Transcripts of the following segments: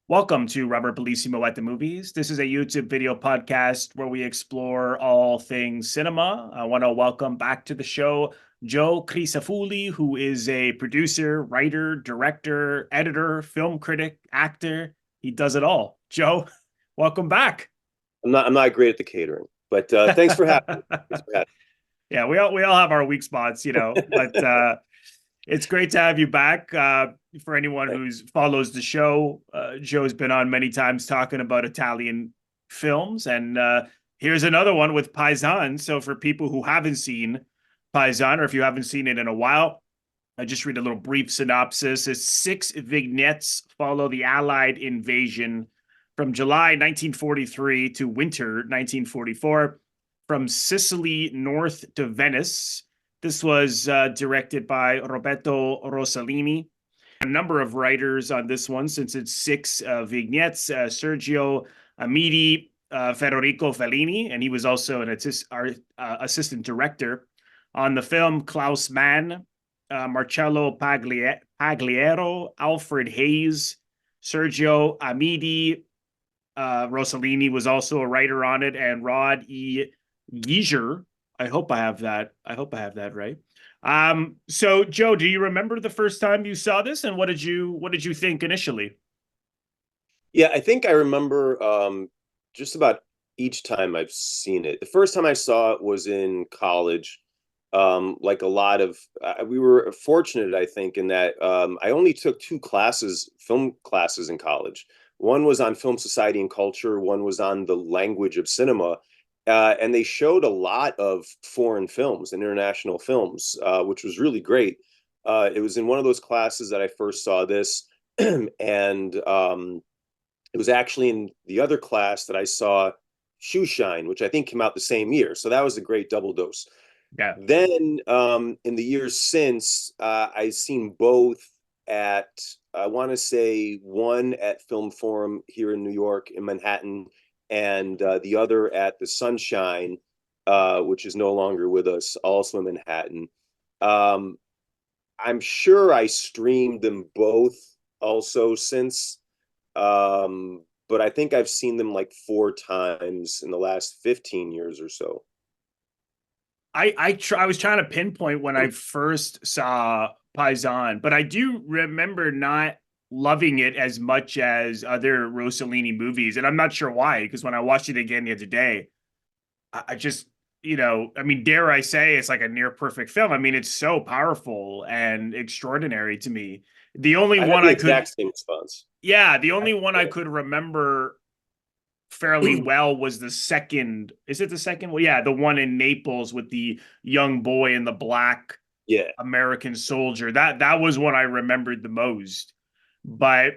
Welcome to Robert Bellissimo at the Movies. This is a YouTube video podcast where we explore all things cinema. I want to welcome back to the show Joe Crisafulli, who is a producer, writer, director, editor, film critic, actor. He does it all. Joe, welcome back. I'm not great at the catering, but thanks for having me. Thanks for Yeah, we all have our weak spots, but it's great to have you back. For anyone having who follows the show, Joe's been on many times talking about Italian films, and here's another one with Paisan. So for people who haven't seen Paisan, or if you haven't seen it in a while, I just read a little brief synopsis. It's six vignettes follow the Allied invasion from July 1943 to winter 1944, from Sicily north to Venice. This was directed by Roberto Rossellini. A number of writers on this one, since it's six vignettes. Sergio Amidi, Federico Fellini, and he was also an assistant director on the film. Klaus Mann, Marcello Pagliero, Alfred Hayes, Sergio Amidi. Rossellini was also a writer on it, and Rod E. Geiger. I hope I have that. I hope I have that right. So Joe, do you remember the first time you saw this, and what did you think initially? Yeah, I think I remember just about each time I've seen it. The first time I saw it was in college. Like a lot of we were fortunate, I think, in that I only took two classes, film classes in college. One was on film society and culture. One was on the language of cinema. And they showed a lot of foreign films and international films, which was really great. It was in one of those classes that I first saw this, and it was actually in the other class that I saw Shoe Shine, which I think came out the same year. So that was a great double dose. Yeah. Then in the years since, I've seen both at, I want to say one at Film Forum here in New York, in Manhattan, and the other at the Sunshine, which is no longer with us, also in Manhattan. Um, I'm sure I streamed them both also since, but I think I've seen them like four times in the last 15 years or so. I was trying to pinpoint when I first saw Paisan, but I do remember not loving it as much as other Rossellini movies, and I'm not sure why. Because when I watched it again the other day, I just, I mean, dare I say, it's like a near perfect film. I mean, it's so powerful and extraordinary to me. The only I had one the I could, exact same response. yeah, the only one I could remember fairly well was the second. Is it the second? Well, yeah, the one in Naples with the young boy and the black Yeah, American soldier. That was what I remembered the most. But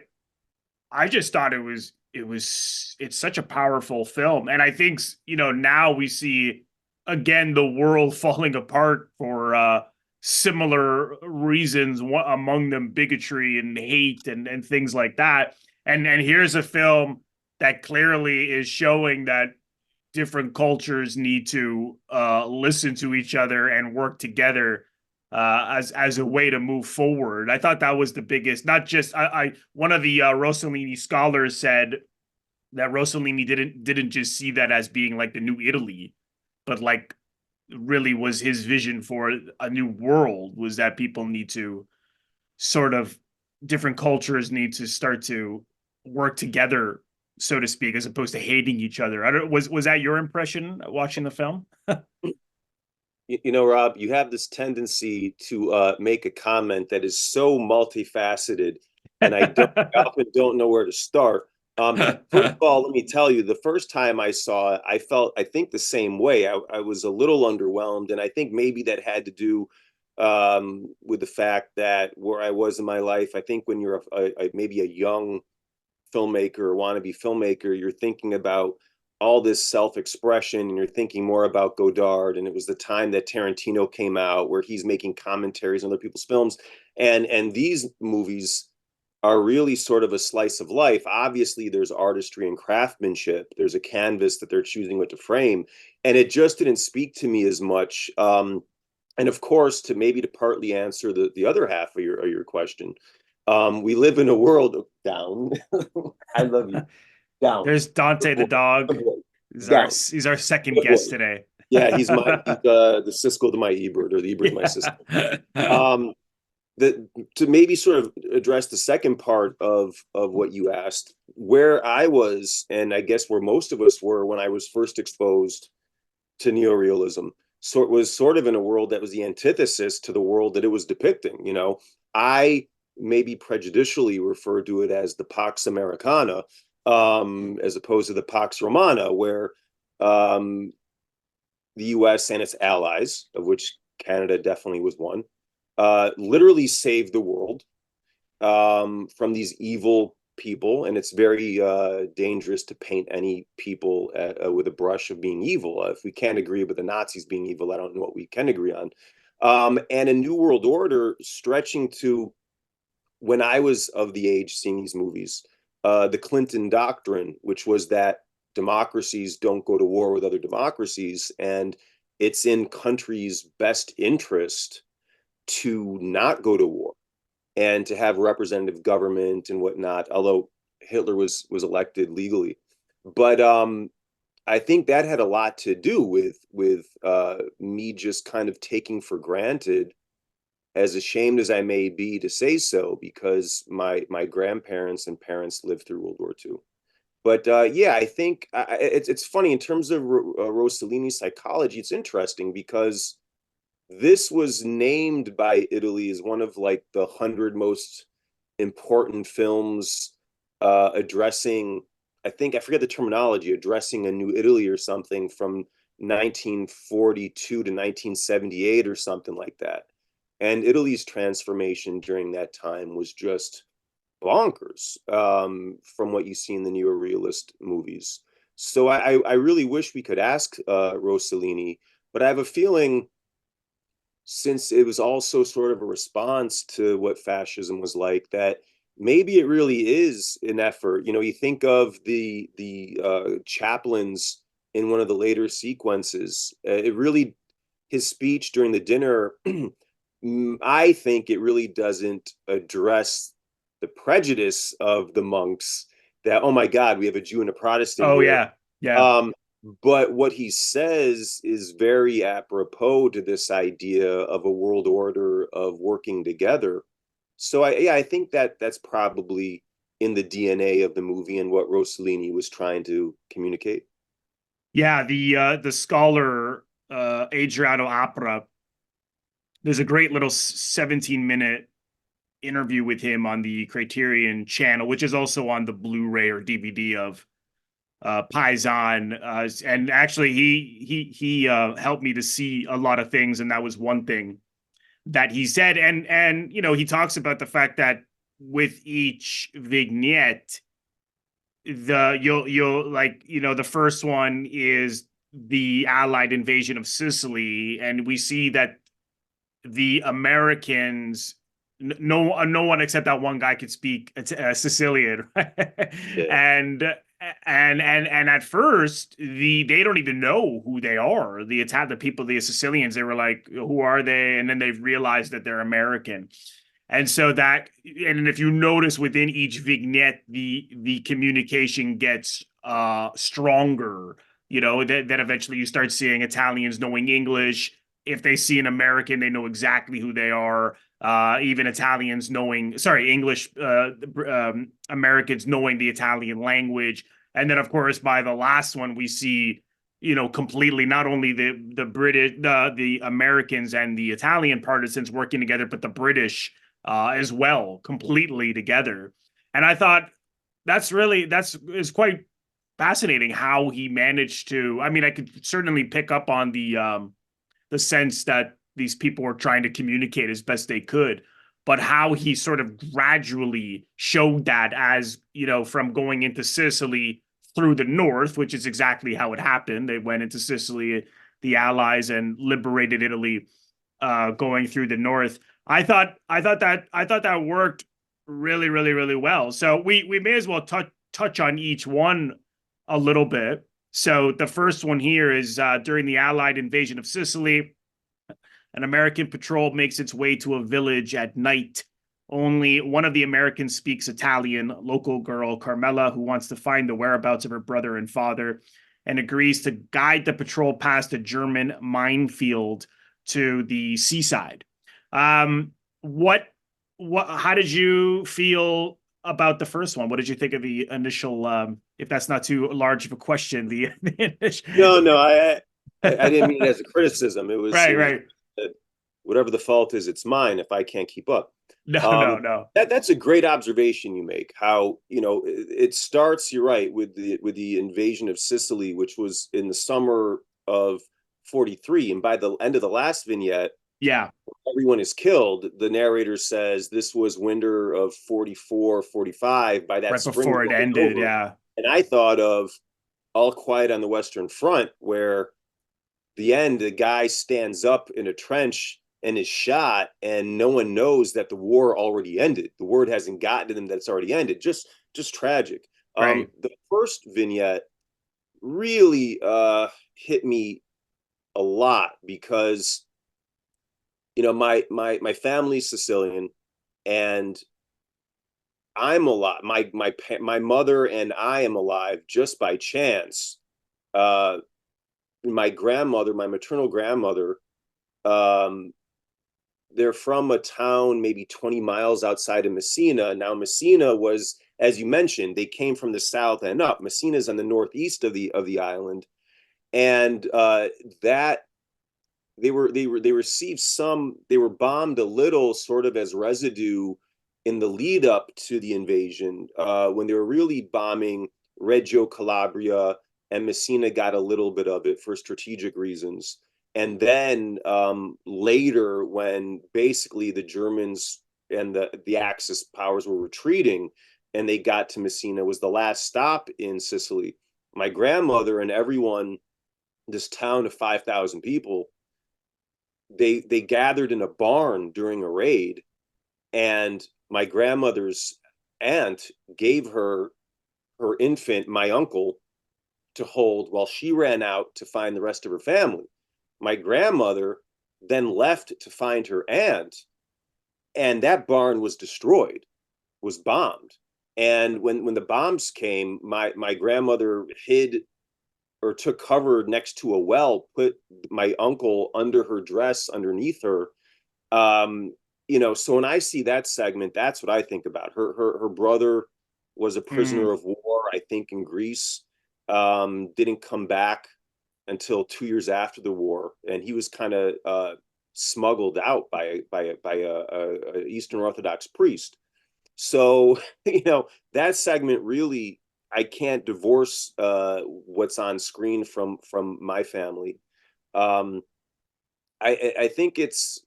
I just thought it's such a powerful film. And I think, now we see again the world falling apart for similar reasons, among them bigotry and hate and things like that. And here's a film that clearly is showing that different cultures need to listen to each other and work together as a way to move forward. I thought that was the biggest. Not just I one of the Rossellini scholars said that Rossellini didn't just see that as being like the new Italy, but like really was his vision for a new world, was that people need to sort of, different cultures need to start to work together, so to speak, as opposed to hating each other. I don't was that your impression watching the film? you know, Rob, you have this tendency to make a comment that is so multifaceted, and I often don't know where to start. First of all, let me tell you, the first time I saw it, I think the same way. I was a little underwhelmed, and I think maybe that had to do with the fact that where I was in my life. I think when you're maybe a young filmmaker or wannabe filmmaker, you're thinking about all this self-expression and you're thinking more about Godard. And it was the time that Tarantino came out where he's making commentaries on other people's films. And these movies are really sort of a slice of life. Obviously, there's artistry and craftsmanship. There's a canvas that they're choosing what to frame. And it just didn't speak to me as much. And of course, to partly answer the other half of your question, We live in a world of down. I love you. Down. There's Dante Good the boy. dog. Good boy. He's our Down. he's our second Good boy. guest today. Yeah, he's the Siskel to my Ebert, or the Ebert to my Yeah. Siskel. Um, the to maybe sort of address the second part of what you asked, where I was, and I guess where most of us were when I was first exposed to neorealism, so it was sort of in a world that was the antithesis to the world that it was depicting. I maybe prejudicially refer to it as the Pax Americana, as opposed to the Pax Romana, where um, the U.S. and its allies, of which Canada definitely was one, literally saved the world from these evil people. And it's very dangerous to paint any people with a brush of being evil. If we can't agree with the Nazis being evil, I don't know what we can agree on. And a new world order stretching to when I was of the age seeing these movies, the Clinton Doctrine, which was that democracies don't go to war with other democracies, and it's in countries' best interest to not go to war and to have representative government and whatnot. Although Hitler was elected legally, but I think that had a lot to do with me just kind of taking for granted, as ashamed as I may be to say so, because my grandparents and parents lived through World War II. But yeah, I think it's funny in terms of Rossellini's psychology. It's interesting because this was named by Italy as one of like the 100 most important films addressing, I forget the terminology, addressing a new Italy or something from 1942 to 1978 or something like that. And Italy's transformation during that time was just bonkers, from what you see in the neorealist movies. So I really wish we could ask Rossellini, but I have a feeling, since it was also sort of a response to what fascism was like, that maybe it really is an effort. You think of the chaplains in one of the later sequences. It really, his speech during the dinner, I think it really doesn't address the prejudice of the monks that, oh my God, we have a Jew and a Protestant Oh here. yeah. Yeah. Um, but what he says is very apropos to this idea of a world order of working together. So I think that that's probably in the DNA of the movie and what Rossellini was trying to communicate. Yeah, the scholar Adriano Apra, there's a great little 17-minute interview with him on the Criterion channel, which is also on the Blu-ray or DVD of Paisan. And actually he helped me to see a lot of things, and that was one thing that he said. And he talks about the fact that with each vignette, you'll like, the first one is the Allied invasion of Sicily, and we see that the Americans, no one except that one guy could speak Sicilian, right? Yeah. and at first they don't even know who they are. The people, the Sicilians, they were like, who are they? And then they've realized that they're American. And so that, and if you notice within each vignette, the communication gets stronger. That eventually you start seeing Italians knowing English. If they see an American, they know exactly who they are. Even Italians knowing, sorry, English Americans knowing the Italian language. And then, of course, by the last one, we see, completely not only the British, the Americans and the Italian partisans working together, but the British as well, completely together. And I thought is quite fascinating how he managed to. I mean, I could certainly pick up on the sense that these people were trying to communicate as best they could, but how he sort of gradually showed that, as from going into Sicily through the north, which is exactly how it happened. They went into Sicily, the Allies, and liberated Italy, going through the north. I thought that worked really, really, really well. So we may as well touch on each one a little bit. So the first one here is during the Allied invasion of Sicily, an American patrol makes its way to a village at night Only one of the Americans speaks Italian, local girl Carmela, who wants to find the whereabouts of her brother and father, and agrees to guide the patrol past a German minefield to the seaside. What how did you feel about the first one? What did you think of the initial if that's not too large of a question, the initial... No, I didn't mean it as a criticism. Right, It was right. whatever the fault is, it's mine if I can't keep up. No, no, Um, no. that's a great observation you make. How, it starts, you're right, with the invasion of Sicily, which was in the summer of 43, and by the end of the last vignette, Yeah, everyone is killed. The narrator says this was winter of 44, 45. By that right spring, the before it war was ended. over. Yeah, And I thought of All Quiet on the Western Front, where the end, the guy stands up in a trench and is shot, and no one knows that the war already ended. The word hasn't gotten to them that it's already ended. Just tragic. right, The first vignette really hit me a lot because my family's Sicilian, and I'm alive. My mother and I am alive just by chance. Uh, my grandmother, my maternal grandmother, um, they're from a town maybe 20 miles outside of Messina. Now, Messina was, as you mentioned, they came from the south and up. Messina's on the northeast of the island, and that they received some. They were bombed a little, sort of as residue in the lead up to the invasion, when they were really bombing Reggio Calabria, and Messina got a little bit of it for strategic reasons. And then later, when basically the Germans and the Axis powers were retreating, and they got to Messina, was the last stop in Sicily. My grandmother and everyone, this town of 5,000 people, they gathered in a barn during a raid, and my grandmother's aunt gave her infant, my uncle, to hold while she ran out to find the rest of her family. My grandmother then left to find her aunt, and that barn was destroyed, was bombed. And when the bombs came, my grandmother hid or took cover next to a well, put my uncle under her dress underneath her. Um, so when I see that segment, that's what I think about. Her brother was a mm, prisoner of war, I think, in Greece. Didn't come back until 2 years after the war, and he was kind of smuggled out by a Eastern Orthodox priest. So that segment really, I can't divorce what's on screen from my family. Um, I think it's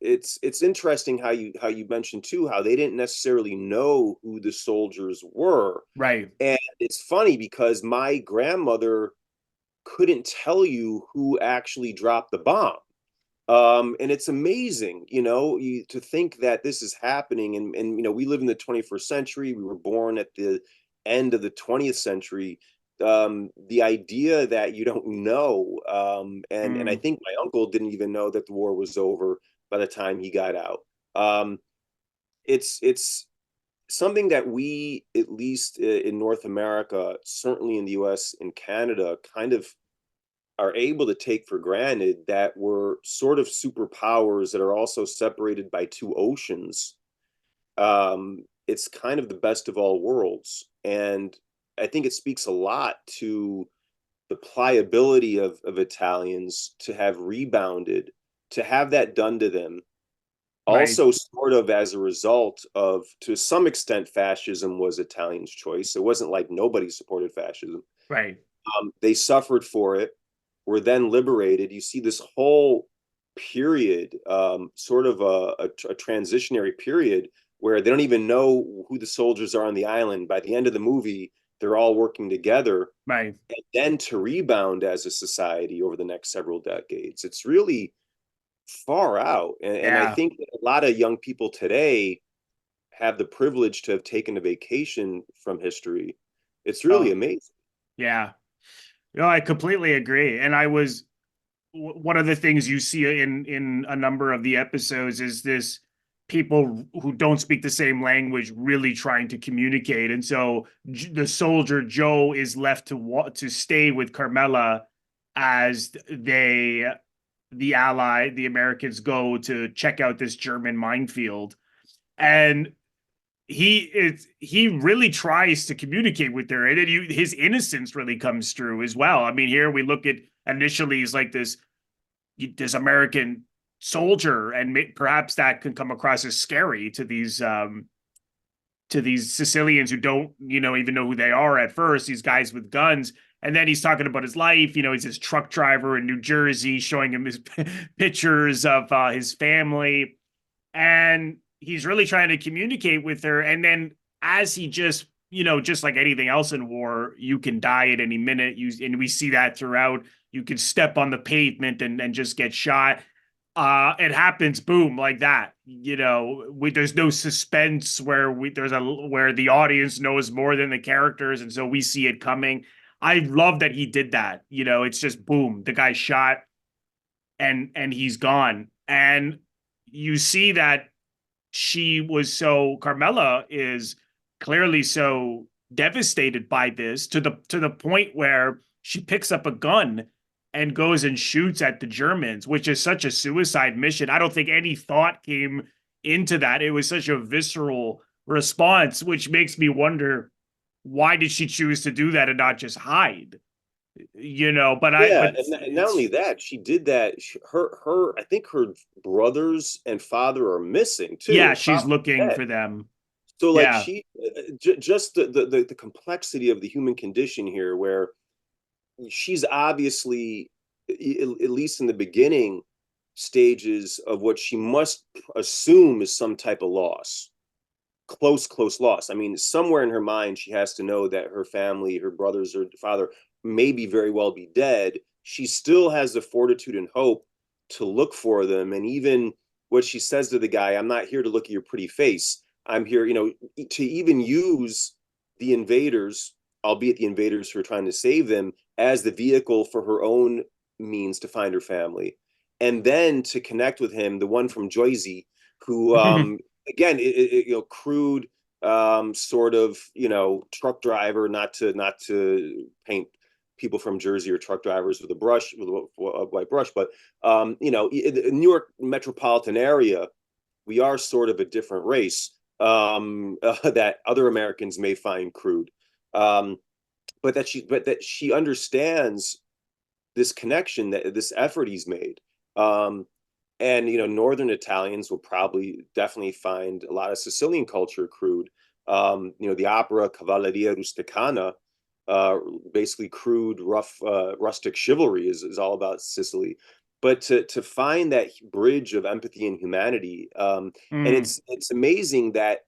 interesting how you mentioned too how they didn't necessarily know who the soldiers were, right. and it's funny because my grandmother couldn't tell you who actually dropped the bomb. And it's amazing, to think that this is happening. And we live in the 21st century. We were born at the end of the 20th century. The idea that you don't know, and I Mm, think my uncle didn't even know that the war was over by the time he got out. Um, it's something that we, at least in North America, certainly in the US and Canada, kind of are able to take for granted, that we're sort of superpowers that are also separated by two oceans. It's kind of the best of all worlds. And I think it speaks a lot to the pliability of Italians to have rebounded, to have that done to them. right, Also, sort of as a result of, to some extent, fascism was Italians' choice. It wasn't like nobody supported fascism. right. They suffered for it, were then liberated. You see this whole period, sort of a transitionary period where they don't even know who the soldiers are on the island. By the end of the movie, they're all working together, Right. and then to rebound as a society over the next several decades. It's really far out. And I Yeah. think that a lot of young people today have the privilege to have taken a vacation from history. It's really Oh, amazing. yeah. No, I completely agree. And I was one of the things you see in a number of the episodes is this. people who don't speak the same language really trying to communicate. And so the soldier Joe is left to stay with Carmela as the Americans go to check out this German minefield. And he really tries to communicate with her, and his innocence really comes through as well. I mean, here we look at initially he's like this American soldier, and perhaps that can come across as scary to these Sicilians who don't, even know who they are at first, these guys with guns. And then he's talking about his life. He's his truck driver in New Jersey, showing him his pictures of his family. And he's really trying to communicate with her. And then as he just like anything else in war, you can die at any minute. And we see that throughout. You can step on the pavement and just get shot. It happens, boom, like that. There's no suspense where the audience knows more than the characters, and so we see it coming. I love that he did that. It's just boom, the guy's shot, and he's gone. And you see that Carmela is clearly so devastated by this to the point where she picks up a gun and goes and shoots at the Germans, which is such a suicide mission. I don't think any thought came into that. It was such a visceral response, which makes me wonder, why did she choose to do that and not just hide? And not only that, she did that. I think her brothers and father are missing too. Yeah, she's looking for them. So like Yeah. Just the complexity of the human condition here, where she's obviously, at least in the beginning stages of what she must assume is some type of loss, close loss. I mean, somewhere in her mind, she has to know that her family, her brothers or father, maybe very well be dead. She still has the fortitude and hope to look for them. And even what she says to the guy, I'm not here to look at your pretty face. I'm here, to even use the invaders, albeit the invaders who are trying to save them, as the vehicle for her own means to find her family. And then to connect with him, the one from Jersey, who, again, crude, sort of, truck driver, not to paint people from Jersey or truck drivers with a white brush, but in the New York metropolitan area, we are sort of a different race that other Americans may find crude, but that she understands this connection, that this effort he's made. And Northern Italians will definitely find a lot of Sicilian culture crude. The opera Cavalleria Rusticana, basically crude, rough, rustic chivalry is all about Sicily. But to find that bridge of empathy and humanity, and it's amazing that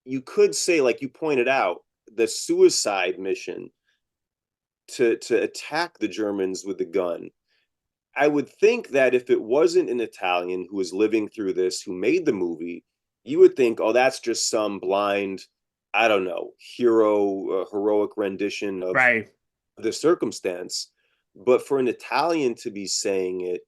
you could say, like you pointed out, the suicide mission to attack the Germans with the gun. I would think that if it wasn't an Italian who was living through this, who made the movie, you would think, oh, that's just some blind, I don't know, heroic rendition of the circumstance. But for an Italian to be saying it,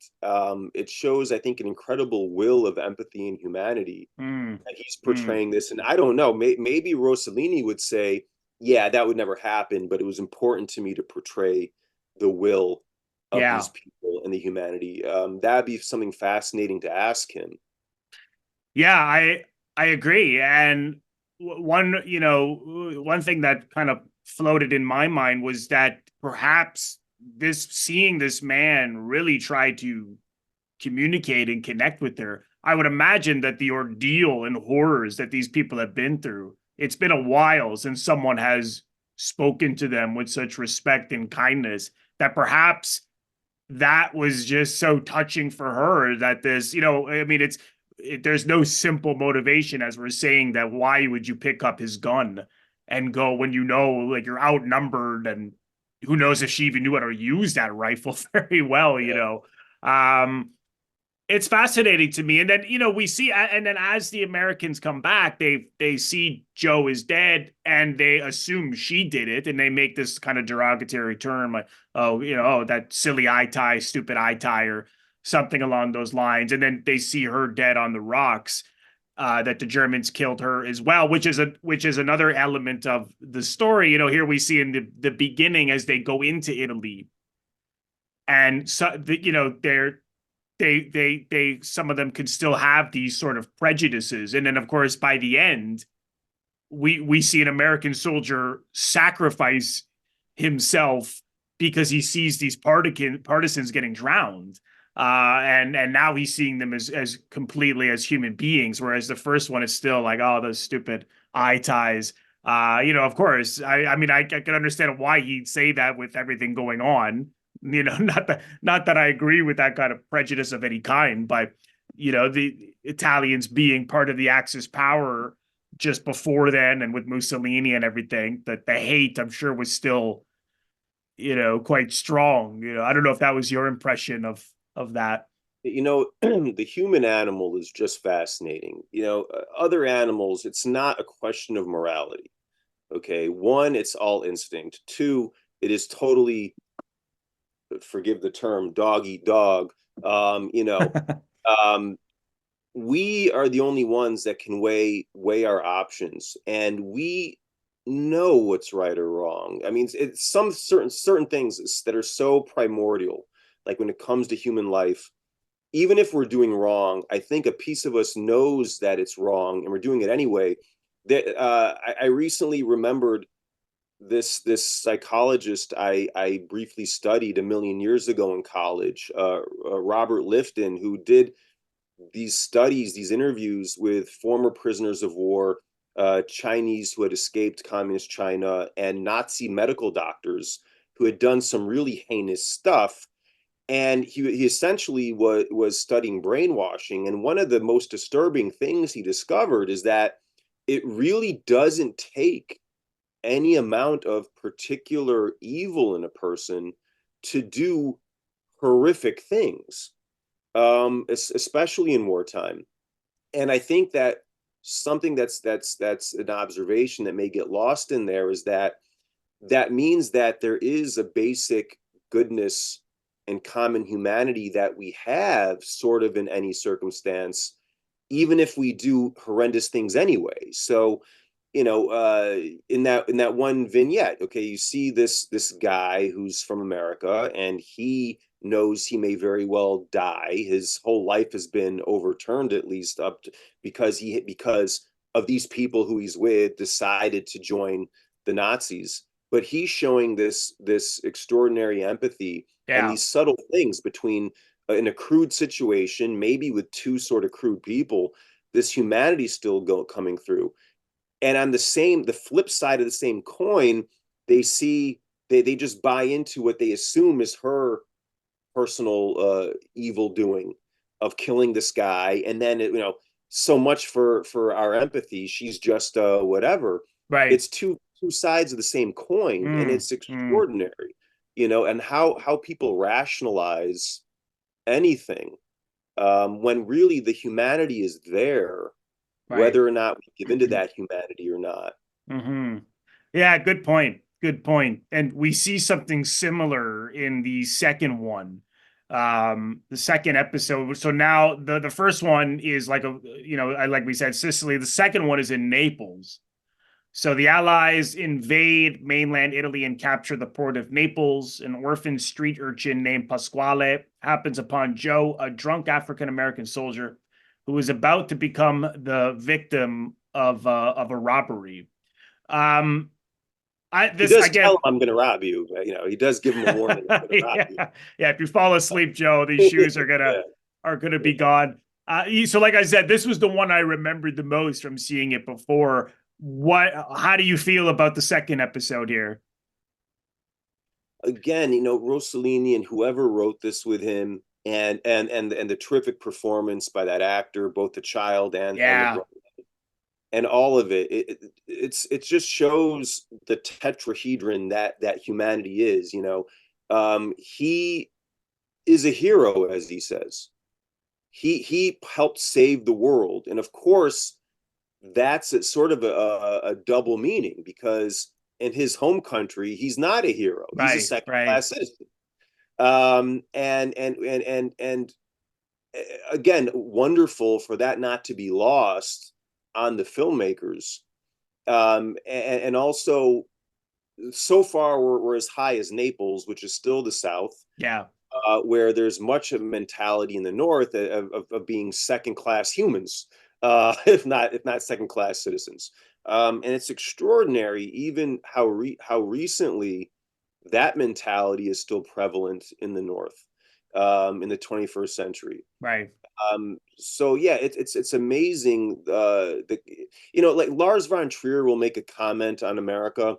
it shows, I think, an incredible will of empathy and humanity that he's portraying this. And I don't know, maybe Rossellini would say, yeah, that would never happen, but it was important to me to portray the will of these people and the humanity. That'd be something fascinating to ask him. Yeah, I agree. And one thing that kind of floated in my mind was that perhaps seeing this man really try to communicate and connect with her, I would imagine that the ordeal and horrors that these people have been through, it's been a while since someone has spoken to them with such respect and kindness, that perhaps that was just so touching for her that this, I mean, there's no simple motivation, as we're saying, that why would you pick up his gun and go when like you're outnumbered, and who knows if she even knew how to use that rifle very well, It's fascinating to me. And then, we see, and then as the Americans come back, they see Joe is dead and they assume she did it. And they make this kind of derogatory term, like, that silly eye tie, stupid eye tie, or something along those lines. And then they see her dead on the rocks. that the Germans killed her as well, which is another element of the story. Here we see in the beginning as they go into Italy, and so they some of them could still have these sort of prejudices, and then of course by the end we see an American soldier sacrifice himself because he sees these partisans getting drowned. And now he's seeing them as completely as human beings, whereas the first one is still like, oh, those stupid eye ties. Of course, I mean, I can understand why he'd say that with everything going on. Not that I agree with that kind of prejudice of any kind, but the Italians being part of the Axis power just before then, and with Mussolini and everything, that the hate, I'm sure, was still quite strong. I don't know if that was your impression of that. The human animal is just fascinating. Other animals, it's not a question of morality. Okay. One, it's all instinct. Two, it is totally, forgive the term, dog eat dog. Um, we are the only ones that can weigh our options, and we know what's right or wrong. I mean, it's some certain things that are so primordial, like when it comes to human life. Even if we're doing wrong, I think a piece of us knows that it's wrong, and we're doing it anyway. That I recently remembered this psychologist I briefly studied a million years ago in college, Robert Lifton, who did these studies, these interviews with former prisoners of war, Chinese who had escaped communist China, and Nazi medical doctors who had done some really heinous stuff. And he essentially was studying brainwashing. And one of the most disturbing things he discovered is that it really doesn't take any amount of particular evil in a person to do horrific things, especially in wartime. And I think that something that's an observation that may get lost in there is that means that there is a basic goodness and common humanity that we have sort of in any circumstance, even if we do horrendous things anyway. So, in that one vignette, okay, you see this guy who's from America, and he knows he may very well die. His whole life has been overturned, at least because of these people who he's with decided to join the Nazis. But he's showing this extraordinary empathy and Yeah. these subtle things between, in a crude situation, maybe with two sort of crude people, this humanity still coming through. And on the flip side of the same coin, they just buy into what they assume is her personal evil doing of killing this guy. And then so much for our empathy, she's just whatever. Right. It's two sides of the same coin, and Mm, it's mm, extraordinary. And how people rationalize anything, when really the humanity is there, right. whether or not we give into that humanity or not. Hmm. Yeah, good point. Good point. And we see something similar in the second one. The second episode. So now the first one is like like we said, Sicily. The second one is in Naples. So the Allies invade mainland Italy and capture the port of Naples. An orphan street urchin named Pasquale happens upon Joe, a drunk African American soldier who is about to become the victim of a robbery. Um, I He this does tell again. him, "I'm going to rob you." He does give him a warning, "I'm going to rob Yeah, you." yeah. If you fall asleep, Joe, these shoes are gonna Yeah, are gonna be yeah. gone. So, like I said, this was the one I remembered the most from seeing it before. What? How do you feel about the second episode here? Again, Rossellini and whoever wrote this with him, and the terrific performance by that actor, both the child and the Yeah, grown, and all of it just shows the tetrahedron that humanity is. He is a hero, as he says. He helped save the world, and of course that's sort of a double meaning, because in his home country he's not a hero, he's a right, second right. class citizen. And again, wonderful for that not to be lost on the filmmakers. And also, so far we're as high as Naples, which is still the South, Yeah. where there's much of a mentality in the North of being second class humans, if not second class citizens. And it's extraordinary, even how recently that mentality is still prevalent in the North, in the 21st century. Right. So yeah, it's amazing. Like Lars von Trier will make a comment on America,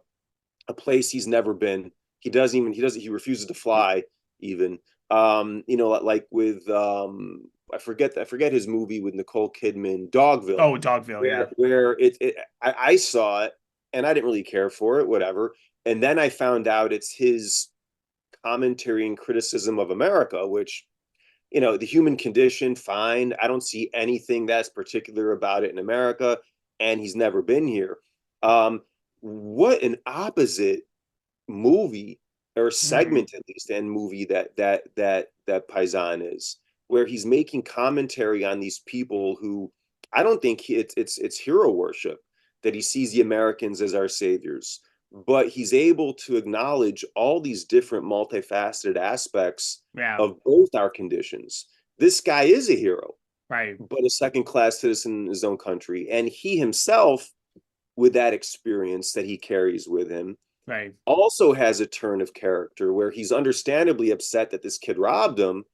a place he's never been. He refuses to fly even. Like with I forget his movie with Nicole Kidman, Dogville, Oh, Dogville. Yeah. where I saw it and I didn't really care for it, whatever. And then I found out it's his commentary and criticism of America, which, the human condition, fine. I don't see anything that's particular about it in America, and he's never been here. What an opposite movie, or Mm. segment at least, and movie that Paisan is, where he's making commentary on these people who, I don't think it's hero worship that he sees the Americans as our saviors, but he's able to acknowledge all these different multifaceted aspects Yeah. of both our conditions. This guy is a hero, Right. but a second class citizen in his own country, and he himself, with that experience that he carries with him, Right. also has a turn of character where he's understandably upset that this kid robbed him,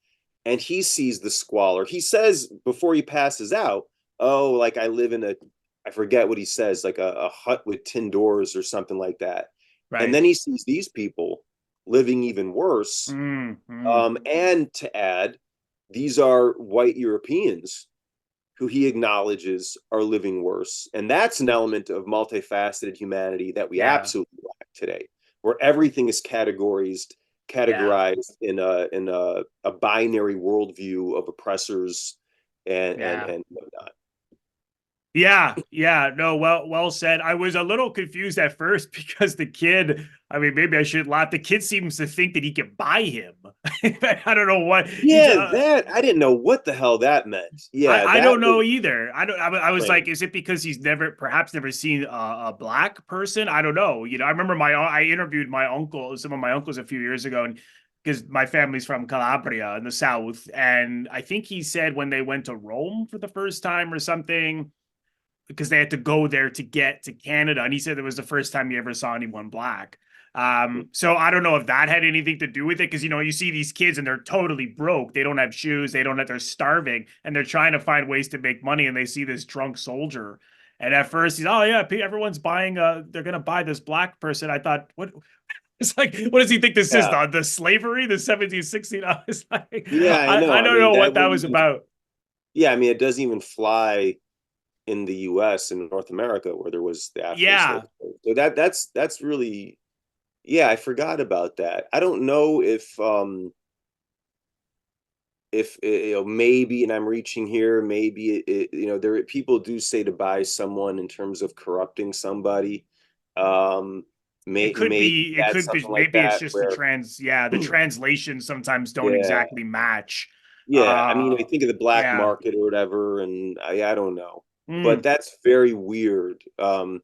and he sees the squalor. He says before he passes out, "Oh, like I live in I forget what he says, like a hut with tin doors or something like that." And Right. then he sees these people living even worse. Mm. Mm. And to add, these are white Europeans who he acknowledges are living worse. And that's an element of multifaceted humanity that we Yeah. absolutely lack today, where everything is Yeah. categorized in a binary worldview of oppressors and Yeah. and whatnot. Yeah, yeah, no, well said. I was a little confused at first because the kid, I mean, maybe I should laugh. The kid seems to think that he can buy him. I don't know what he's. Yeah, that I didn't know what the hell that meant. Yeah, I that don't was know either. I don't. I was like, strange. is it because he's perhaps never seen a black person? I don't know. I remember I interviewed my uncle, some of my uncles a few years ago, and because my family's from Calabria in the south, and I think he said when they went to Rome for the first time or something, because they had to go there to get to Canada. And he said it was the first time he ever saw anyone black. So I don't know if that had anything to do with it. Cause you see these kids and they're totally broke. They don't have shoes. They're starving and they're trying to find ways to make money. And they see this drunk soldier. And at first he's, oh yeah, everyone's buying, they're going to buy this black person. I thought, what? It's like, what does he think this is? Yeah, The slavery, the 1716? I was like, yeah, I know. I I don't mean, know what that that wouldn't was even. about. Yeah, I mean, it doesn't even fly in the US and North America where there was the African slave Yeah. trade. So that's really, yeah, I forgot about that. I don't know if maybe, and I'm reaching here, maybe there people do say to buy someone in terms of corrupting somebody. Um maybe It that's could be, something like maybe it's that just where the translations sometimes don't yeah, exactly match. yeah, I mean, I Uh, think of the black yeah. market or whatever, and I don't know, but Mm, that's very weird, yeah.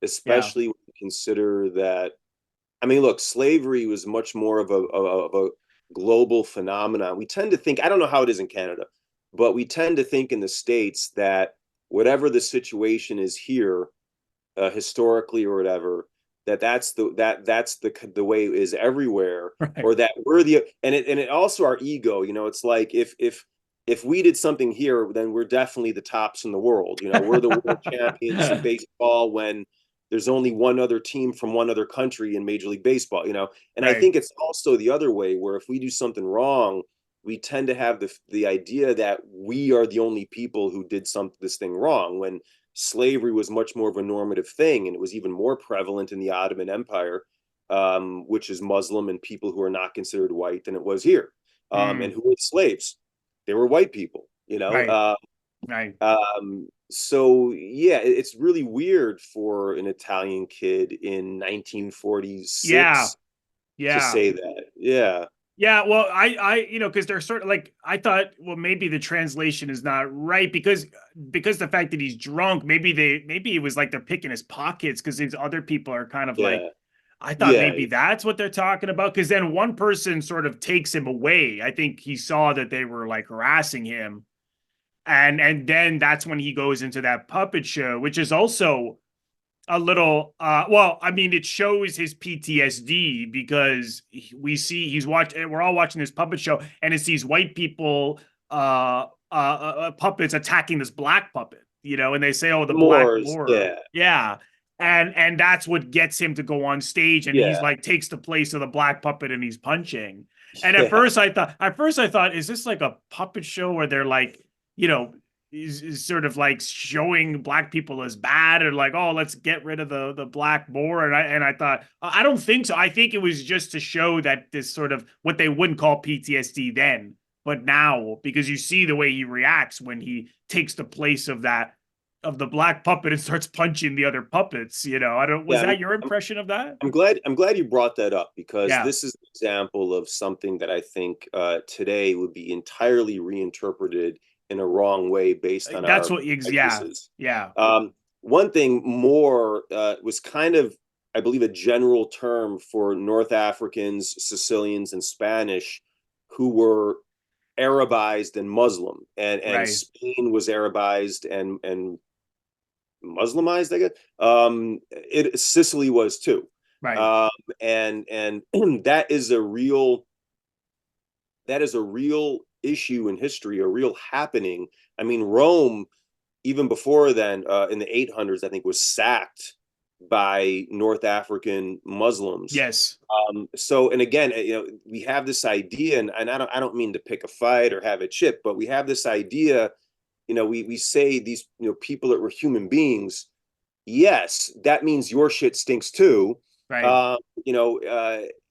especially when you consider that. I mean, look, slavery was much more of a global phenomenon. We tend to think, I don't know how it is in Canada, but we tend to think in the States that whatever the situation is here, historically or whatever, that's the way it is everywhere, Right. or that we're the, and it also our ego. It's like if we did something here, then we're definitely the tops in the world. We're the world champions in baseball when there's only one other team from one other country in Major League Baseball. And I Right. think it's also the other way, where if we do something wrong, we tend to have the idea that we are the only people who did this thing wrong, when slavery was much more of a normative thing, and it was even more prevalent in the Ottoman Empire, which is Muslim and people who are not considered white, than it was here. And Mm, who were slaves? They were white people. right. Right. So yeah, it's really weird for an Italian kid in Yeah. 1946 to Yeah. say that. Yeah. Yeah, well, because they're sort of like I thought, well, maybe the translation is not right because the fact that he's drunk, maybe it was like they're picking his pockets because these other people are kind of like Yeah, I thought yeah, maybe that's what they're talking about because then one person sort of takes him away. I think he saw that they were like harassing him, and then that's when he goes into that puppet show, which is also a little well, I mean, it shows his PTSD because we see he's watching we're all watching this puppet show and it's these white people puppets attacking this black puppet, and they say, oh, the black Moors. Moor. Yeah, Yeah. And that's what gets him to go on stage and he's yeah, like takes the place of the black puppet and he's punching. And yeah, at first I thought, is this like a puppet show where they're like, you know, is sort of like showing black people as bad or like, oh, let's get rid of the black Moor. And I thought, I don't think so. I think it was just to show that this sort of what they wouldn't call PTSD then, but now, because you see the way he reacts when he takes the place of the black puppet and starts punching the other puppets. I don't, was yeah. that your I'm, impression of that? I'm glad you brought that up because Yeah. this is an example of something that I think today would be entirely reinterpreted in a wrong way based on That's our what, yeah. prejudices. Yeah. One thing more was kind of, I believe, a general term for North Africans, Sicilians, and Spanish who were Arabized and Muslim, and Right. Spain was Arabized and Muslimized, I guess. Sicily was too, Right. um, and that is a real issue in history, a real happening. I mean, Rome, even before then, in the 800s, I think, was sacked by North African Muslims. Yes. So, and again, we have this idea, and I don't mean to pick a fight or have a chip, but we have this idea. We say these, people that were human beings. Yes, that means your shit stinks too. Right. Um, you know,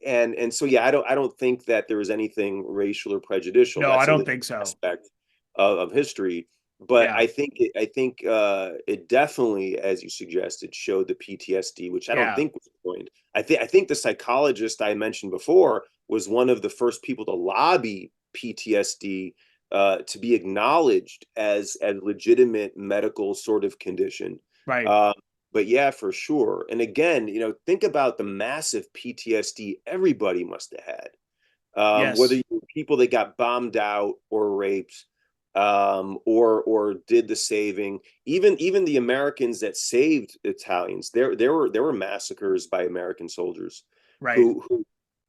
and so yeah, I don't think that there was anything racial or prejudicial. No, I That's don't an think so. aspect of history, but Yeah. I think it definitely, as you suggested, showed the PTSD, which I don't Yeah. think was the point. I think the psychologist I mentioned before was one of the first people to lobby PTSD to be acknowledged as a legitimate medical sort of condition. Right. Um, but yeah, for sure. And again, think about the massive PTSD everybody must have had. Whether Yes. you were people that got bombed out or raped, or did the saving, even the Americans that saved Italians, there were massacres by American soldiers. Right. Who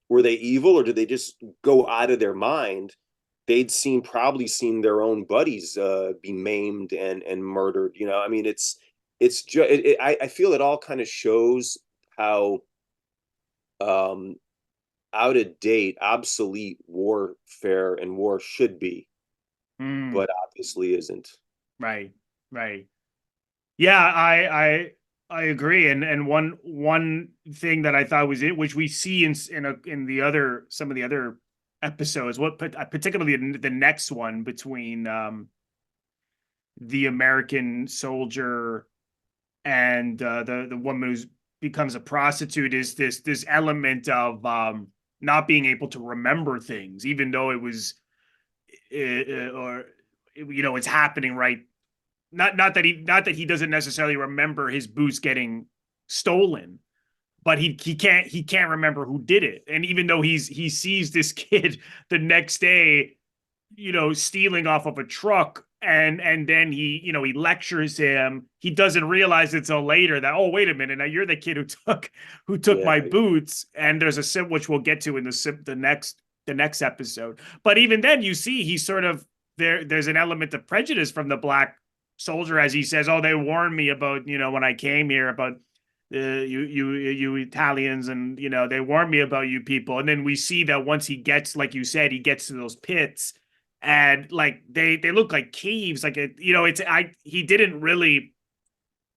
were they evil or did they just go out of their mind? They'd probably seen their own buddies be maimed and murdered. I mean, it's just I feel it all kind of shows how um, out of date, obsolete warfare and war should be, Mm, but obviously isn't. right. Right. Yeah, I agree. And one thing that I thought was it, which we see in the other some of the other episodes, particularly the next one between the American soldier and the woman who's becomes a prostitute is this element of not being able to remember things, even though it was or it's happening right. Not that he doesn't necessarily remember his boots getting stolen, but he can't remember who did it. And even though he sees this kid the next day, stealing off of a truck, and then he lectures him. He doesn't realize until later that, oh, wait a minute, now you're the kid who took Yeah, my boots. And there's a sim which we'll get to in the next episode. But even then, you see he's sort of there's an element of prejudice from the black soldier as he says, oh, they warned me about when I came here about you Italians, and they warned me about you people. And then we see that once he gets, like you said, he gets to those pits, and like they look like caves, like it's he didn't really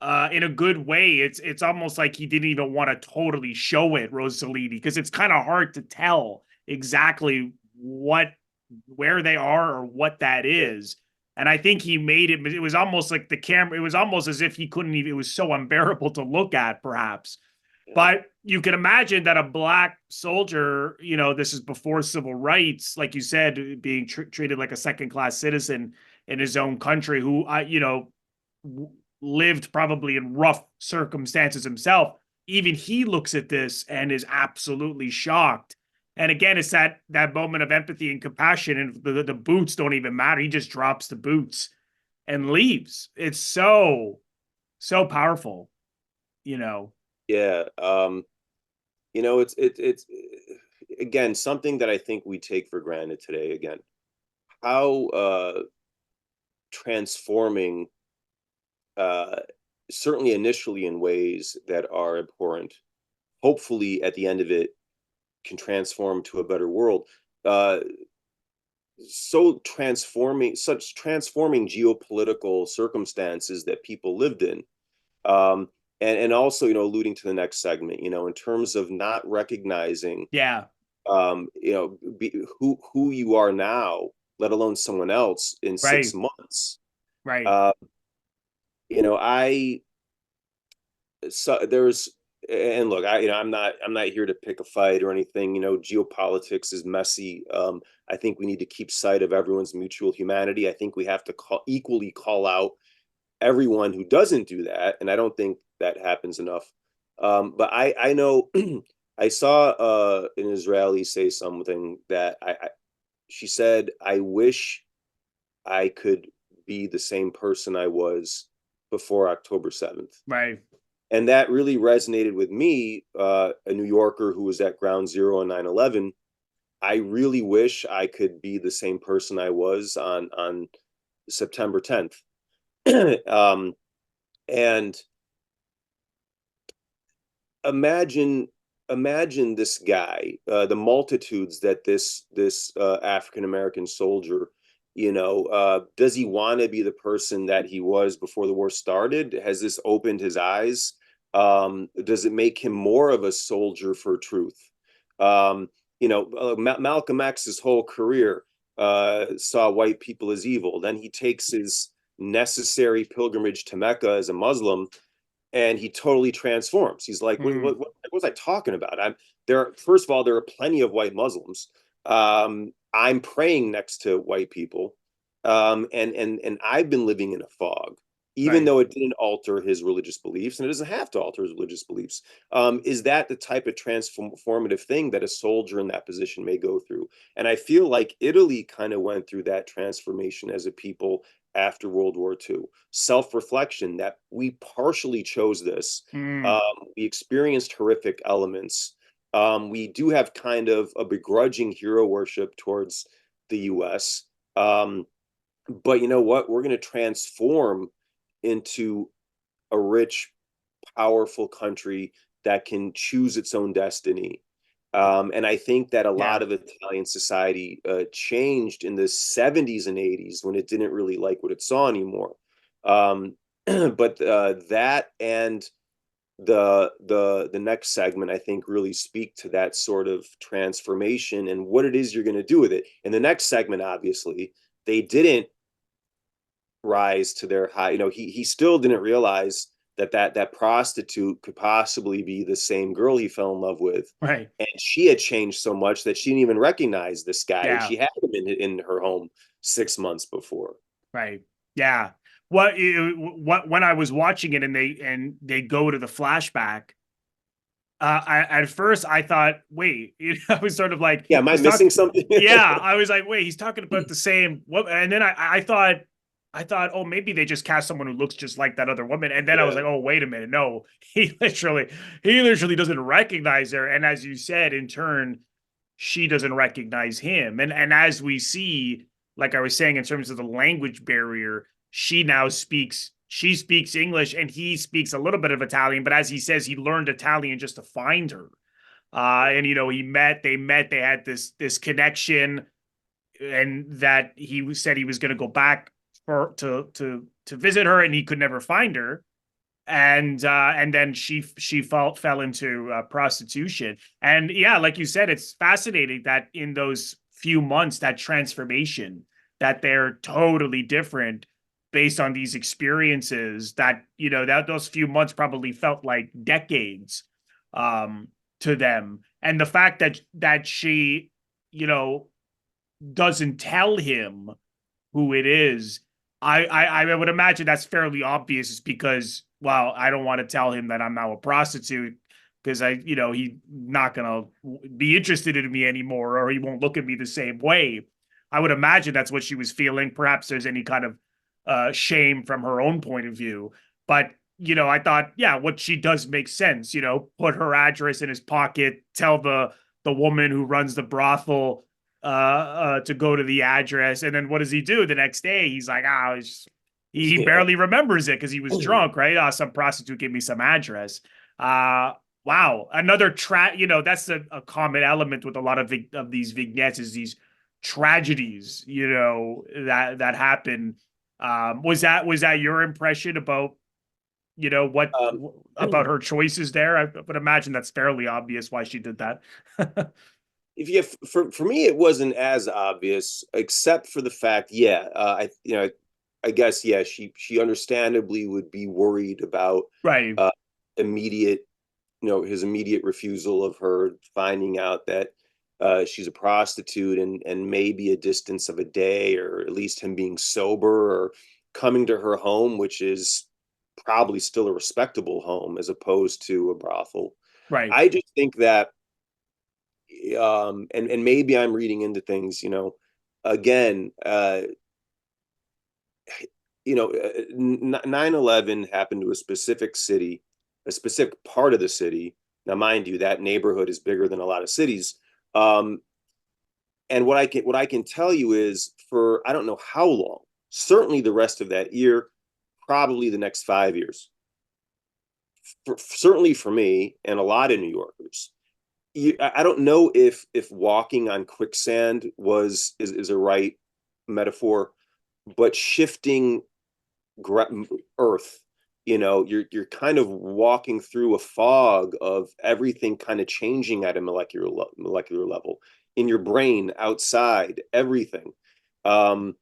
in a good way. It's almost like he didn't even want to totally show it, Rossellini, because it's kind of hard to tell exactly where they are or what that yeah, is. And I think he made it was almost like the camera, it was almost as if he couldn't even, it was so unbearable to look at, perhaps. But you can imagine that a black soldier, this is before civil rights, like you said, being treated like a second class citizen in his own country, who, lived probably in rough circumstances himself. Even he looks at this and is absolutely shocked. And again, it's that moment of empathy and compassion, and the boots don't even matter. He just drops the boots and leaves. It's so powerful, you know. Yeah. It's again something that I think we take for granted today. Again, how transforming, uh, certainly initially in ways that are abhorrent, hopefully at the end of it can transform to a better world. Uh, such transforming geopolitical circumstances that people lived in. Um, and also, alluding to the next segment, in terms of not recognizing, Yeah. who you are now, let alone someone else in Right. 6 months. Right. Uh, I so there's and look, I'm not here to pick a fight or anything. Geopolitics is messy. I think we need to keep sight of everyone's mutual humanity. I think we have to equally call out everyone who doesn't do that, and I don't think that happens enough. But I know I saw an Israeli say something that she said, "I wish I could be the same person I was before October 7th." Right. And that really resonated with me, a New Yorker who was at ground zero on 9/11. I really wish I could be the same person I was on September 10th. um, and imagine imagine this guy, the multitudes that this African American soldier, does he want to be the person that he was before the war started? Has this opened his eyes? Does it make him more of a soldier for truth? Malcolm X's whole career saw white people as evil. Then he takes his necessary pilgrimage to Mecca as a Muslim, and he totally transforms. He's like, what was I talking about? First of all, there are plenty of white Muslims. I'm praying next to white people. And I've been living in a fog, even Right. though it didn't alter his religious beliefs, and it doesn't have to alter his religious beliefs. Is that the type of transformative thing that a soldier in that position may go through? And I feel like Italy kind of went through that transformation as a people after World War II. Self-reflection that we partially chose this. Mm. We experienced horrific elements. We do have kind of a begrudging hero worship towards the US. But you know what? We're going to transform into a rich, powerful country that can choose its own destiny. And I think that a Yeah. lot of Italian society changed in the 70s and 80s when it didn't really like what it saw anymore. But that and the next segment, I think, really speak to that sort of transformation and what it is you're going to do with it. In the next segment, obviously, they didn't rise to their high. He still didn't realize that prostitute could possibly be the same girl he fell in love with, Right. and she had changed so much that she didn't even recognize this guy, and Yeah. she had him in her home 6 months before. Right. Yeah. What when I was watching it and they go to the flashback, at first I thought, wait, I was sort of like, Yeah, am I he's talking. missing something? Yeah, I was like, wait, he's talking about the same woman, and then I thought, oh, maybe they just cast someone who looks just like that other woman, and then I was Yeah. like, oh, wait a minute, no, he literally doesn't recognize her, and as you said, in turn, she doesn't recognize him, and as we see, like I was saying, in terms of the language barrier, she speaks English and he speaks a little bit of Italian, but as he says, he learned Italian just to find her. And they had this connection, and that he said he was going to go back to visit her, and he could never find her, and then she fell into prostitution. And yeah, like you said, it's fascinating that in those few months, that transformation, that they're totally different based on these experiences, that that those few months probably felt like decades to them. And the fact that she, you know, doesn't tell him who it is, I would imagine that's fairly obvious, is because, well, I don't want to tell him that I'm now a prostitute, because he's not gonna be interested in me anymore, or he won't look at me the same way. I would imagine that's what she was feeling. Perhaps there's any kind of shame from her own point of view, but I thought, yeah, what she does makes sense. Put her address in his pocket, tell the woman who runs the brothel to go to the address, and then what does he do the next day? He's like, he Yeah. barely remembers it because he was drunk, right? Some prostitute gave me some address. Wow, another that's a common element with a lot of these vignettes, is these tragedies, that happen. Was that your impression about what Um, about her choices there? I would imagine that's fairly obvious why she did that. if you for me, it wasn't as obvious, except for the fact, yeah, I guess, yeah, she understandably would be worried about Right. uh, immediate, his immediate refusal of her finding out that she's a prostitute, and maybe a distance of a day, or at least him being sober, or coming to her home, which is probably still a respectable home as opposed to a brothel. Right. I just think that, and maybe I'm reading into things, again, 9/11 happened to a specific city, a specific part of the city. Now, mind you, that neighborhood is bigger than a lot of cities. Um, and what I can tell you is, for I don't know how long, certainly the rest of that year, probably the next 5 years, certainly for me and a lot of New Yorkers, I don't know if walking on quicksand is a right metaphor, but shifting earth, you're kind of walking through a fog of everything kind of changing at a molecular level, in your brain, outside, everything. um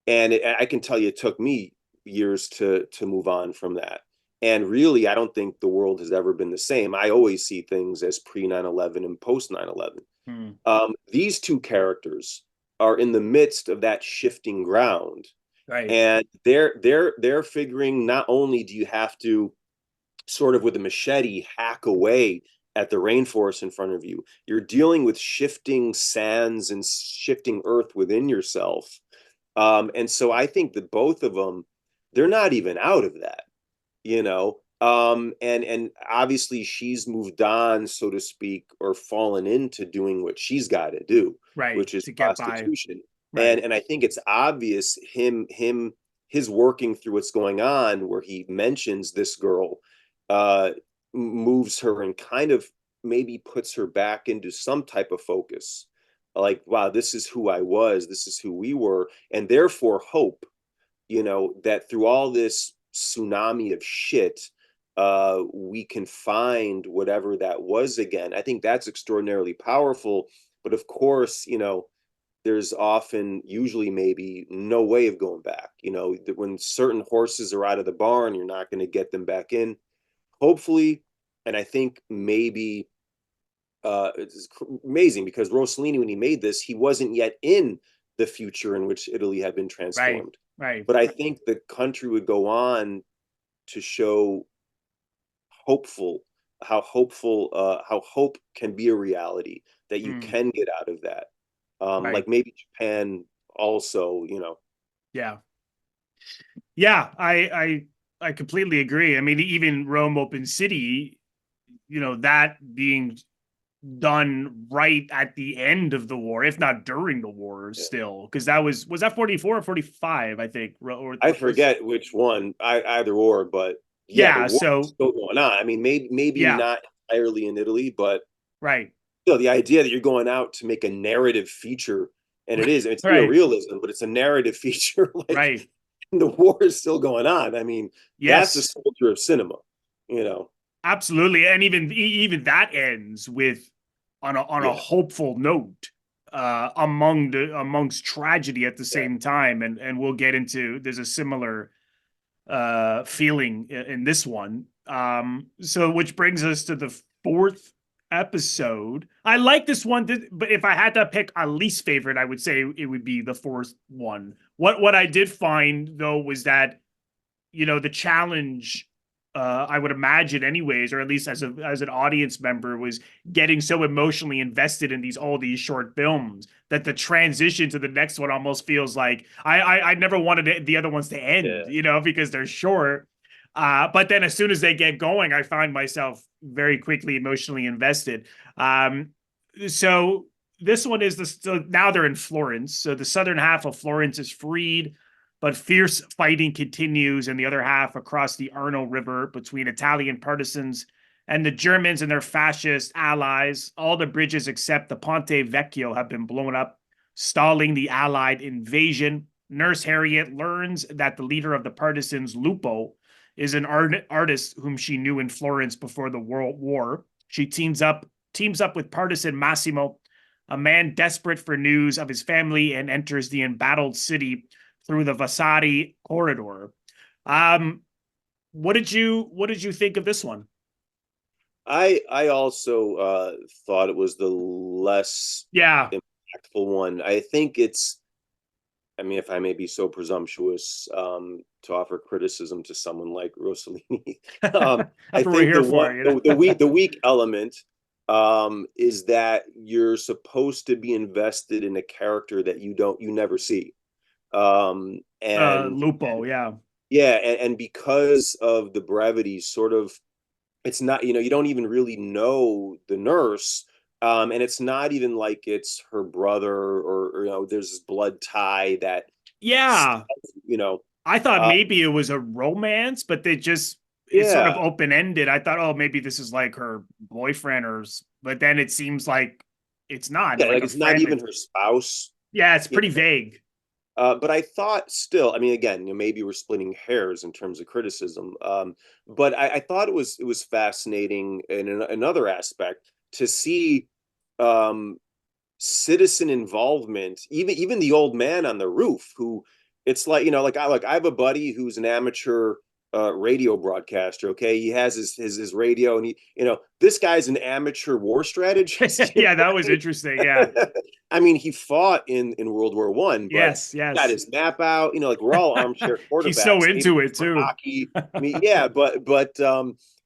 and I can tell you, it took me years to move on from that. And really, I don't think the world has ever been the same. I always see things as pre 9/11 and post 9/11. Hmm. These two characters are in the midst of that shifting ground, Right. and they're figuring, not only do you have to sort of with a machete hack away at the rainforest in front of you, you're dealing with shifting sands and shifting earth within yourself. And so I think that both of them, they're not even out of that, and obviously she's moved on, so to speak, or fallen into doing what she's got to do, Right. which is To get by. prostitution. and Right. and I think it's obvious, his working through what's going on, where he mentions this girl, uh moves her, and kind of maybe puts her back into some type of focus, like, wow, this is who I was, this is who we were, and therefore hope, that through all this tsunami of shit, we can find whatever that was again. I think that's extraordinarily powerful. But of course, there's often, usually, maybe no way of going back. When certain horses are out of the barn, you're not going to get them back in, hopefully. And I think maybe it's amazing, because Rossellini, when he made this, he wasn't yet in the future in which Italy had been Right. transformed. Right. But I think the country would go on to show hopeful how hope can be a reality, that you Hmm. can get out of that. Right. Like maybe Japan also, Yeah. Yeah. I completely agree. I mean, even Rome Open City, that being done right at the end of the war, if not during the war, yeah. still, because was that 44 or 45, I think, or I the first. forget which one, either or, but yeah, the Yeah. war is So still going on. I mean, maybe yeah. not entirely in Italy, but Right. still, the idea that you're going out to make a narrative feature, and it's Right. neorealism, but it's a narrative feature, like, Right. the war is still going on. I mean, that's a Yes. soldier of cinema, you know. Absolutely. And even that ends with on a Yeah, hopeful note, amongst tragedy at the yeah. same time. And we'll get into, there's a similar feeling in this one. So which brings us to fourth episode. I like this one, but if I had to pick a least favorite, I would say it would be the fourth one. What I did find though was that, the challenge, I would imagine anyways, or at least as an audience member, was getting so emotionally invested in all these short films that the transition to the next one almost feels like I never wanted the other ones to end, Yeah. because they're short. But then as soon as they get going, I find myself very quickly emotionally invested. So this one is so now they're in Florence. So the southern half of Florence is freed, but fierce fighting continues in the other half across the Arno River between Italian partisans and the Germans and their fascist allies. All the bridges except the Ponte Vecchio have been blown up, stalling the Allied invasion. Nurse Harriet learns that the leader of the partisans, Lupo, is an artist whom she knew in Florence before the World War. She teams up with partisan Massimo, a man desperate for news of his family, and enters the embattled city through the Vasari corridor. Um, what did you think of this one? I also thought it was the less Yeah. impactful one. I think it's, I mean, if I may be so presumptuous to offer criticism to someone like Rossellini, I That's what we're think here for, the weak element is that you're supposed to be invested in a character that you never see. Lupo, yeah. Yeah, and because of the brevity, sort of, it's not, you don't even really know the nurse. And it's not even like it's her brother, or there's this blood tie that, Yeah. you know, I thought uh, maybe it was a romance, but it's sort of yeah, open-ended. I thought, oh, maybe this is like her boyfriend but then it seems like it's not. yeah, Like like a it's not friend. even her spouse. Yeah, it's You pretty vague. But I thought still, I mean, again, maybe we're splitting hairs in terms of criticism. But I thought it was fascinating in another aspect to see um, citizen involvement, even the old man on the roof, who, it's like, like I have a buddy who's an amateur radio broadcaster. Okay, he has his radio, and this guy's an amateur war strategist. Yeah, that was interesting. Yeah. I mean, he fought in World War I, but Yes, got yes. his map out. Like, we're all armchair He's so quarterbacks, maybe into it for too. hockey. I mean, yeah, but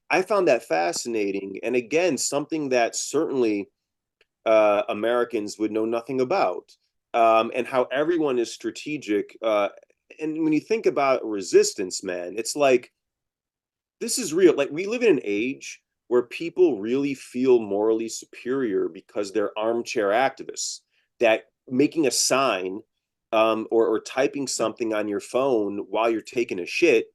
I found that fascinating, and again, something that certainly Americans would know nothing about, and how everyone is strategic. And when you think about resistance, man, it's like, this is real. Like, we live in an age where people really feel morally superior because they're armchair activists. That making a sign, or typing something on your phone while you're taking a shit,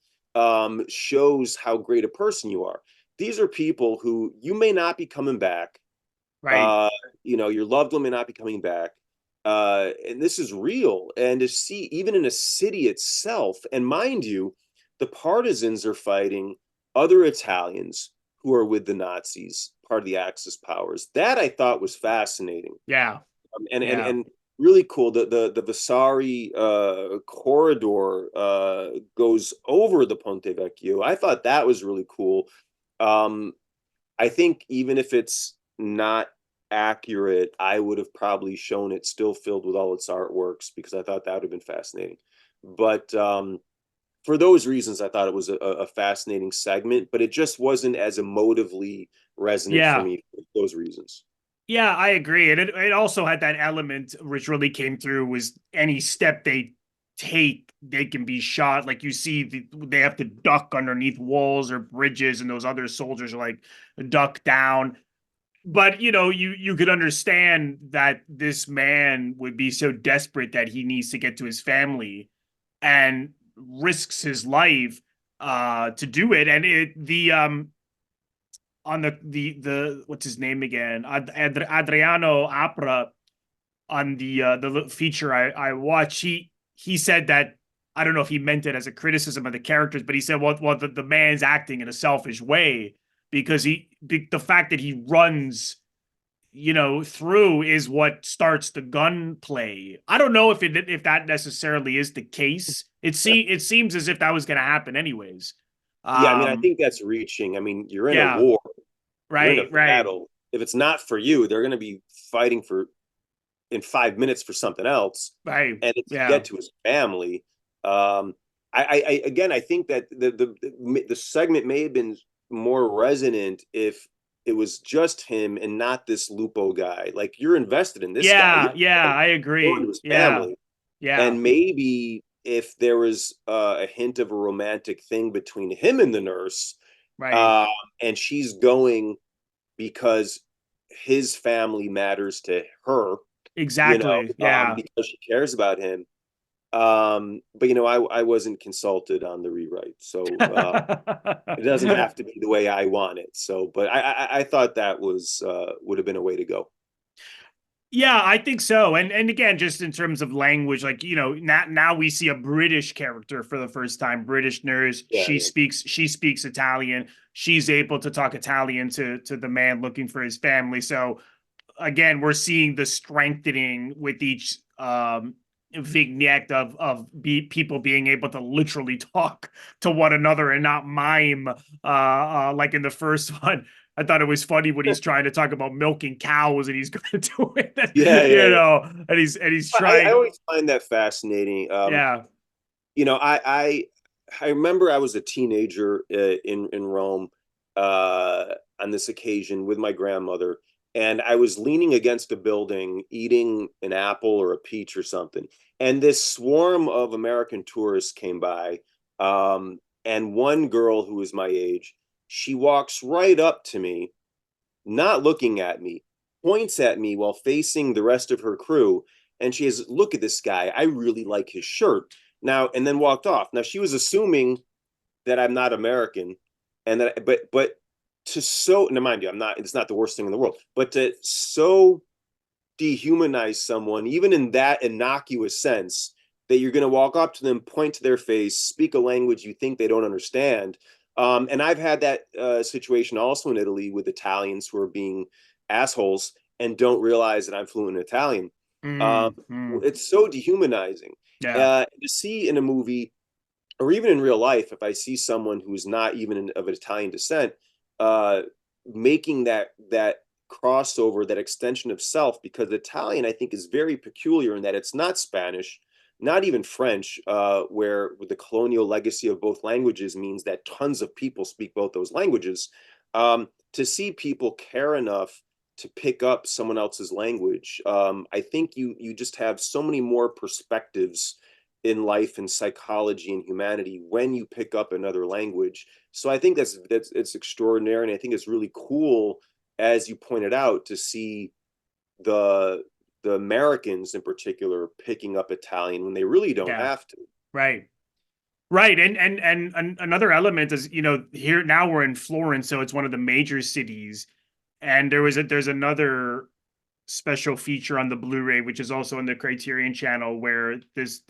shows how great a person you are. These are people who you may not be coming back. Right. uh your loved one may not be coming back, and this is real. And to see, even in a city itself, and mind you, the partisans are fighting other Italians who are with the Nazis, part of the Axis powers. That I thought was fascinating. Yeah. And Yeah. really cool. The Vasari corridor goes over the Ponte Vecchio. I thought that was really cool. um I think even if it's not accurate, I would have probably shown it still filled with all its artworks, because I thought that would have been fascinating. But for those reasons, I thought it was a fascinating segment, but it just wasn't as emotively resonant for Yeah. me for those reasons. Yeah, I agree. And it also had that element which really came through, was any step they take, they can be shot. Like you see, they have to duck underneath walls or bridges, and those other soldiers are like duck down. But you could understand that this man would be so desperate that he needs to get to his family and risks his life to do it. And the on the what's his name again? Adriano Apra, on the feature I watched, he said that, I don't know if he meant it as a criticism of the characters, but he said, well, the man's acting in a selfish way, because the fact that he runs, through, is what starts the gunplay. I don't know if that necessarily is the case. It seems as if that was going to happen anyways. Yeah, I mean, I Um, think that's reaching. I mean, you're in a yeah, war. You're in a Right, right, battle. If it's not for you, they're going to be fighting for in 5 minutes for something else, right. and it's to Yeah. get to his family. Um, I again, I think that the segment may have been more resonant if it was just him and not this Lupo guy. Like you're invested in this guy. Yeah, You're yeah, I going to agree. his Yeah. family, Yeah. and maybe if there was a hint of a romantic thing between him and the nurse, Right. uh, and she's going because his family matters to her, Exactly. Yeah. because she cares about him. But I wasn't consulted on the rewrite, so it doesn't have to be the way I want it. So, but I thought that was would have been a way to go. Yeah, I think so. And again, just in terms of language, like, now we see a British character for the first time, British nurse. Yeah, yeah. She speaks Italian. She's able to talk Italian to the man looking for his family. So again, we're seeing the strengthening with each vignette of people being able to literally talk to one another and not mime like in the first one. I thought it was funny when he's trying to talk about milking cows and he's going to do it, Yeah, yeah, yeah. and he's I trying. always find that fascinating. Yeah. You know, I remember I was a teenager in Rome on this occasion with my grandmother, and I was leaning against a building eating an apple or a peach or something, and this swarm of American tourists came by, and one girl who was my age, she walks right up to me, not looking at me, points at me while facing the rest of her crew, and she says, "Look at this guy. I really like his shirt." Now, and then walked off. Now she was assuming that I'm not American, and that, but to so now mind you, I'm not. It's not the worst thing in the world, but to so dehumanize someone, even in that innocuous sense, that you're going to walk up to them, point to their face, speak a language you think they don't understand. And I've had that situation also in Italy with Italians who are being assholes and don't realize that I'm fluent in Italian. Um, Mm. it's so dehumanizing. Yeah. To see in a movie or even in real life, if I see someone who's not even of Italian descent, uh, making that crossover, that extension of self, because Italian, I think, is very peculiar in that it's not Spanish, not even French, where with the colonial legacy of both languages means that tons of people speak both those languages. To see people care enough to pick up someone else's language, I think you just have so many more perspectives in life and psychology and humanity when you pick up another language. So I think that's it's extraordinary, and I think it's really cool, as you pointed out, to see the the Americans in particular picking up Italian when they really don't Yeah. have to. Right. Right. And another element is, here now we're in Florence, so it's one of the major cities. And there's another special feature on the Blu-ray, which is also on the Criterion channel, where this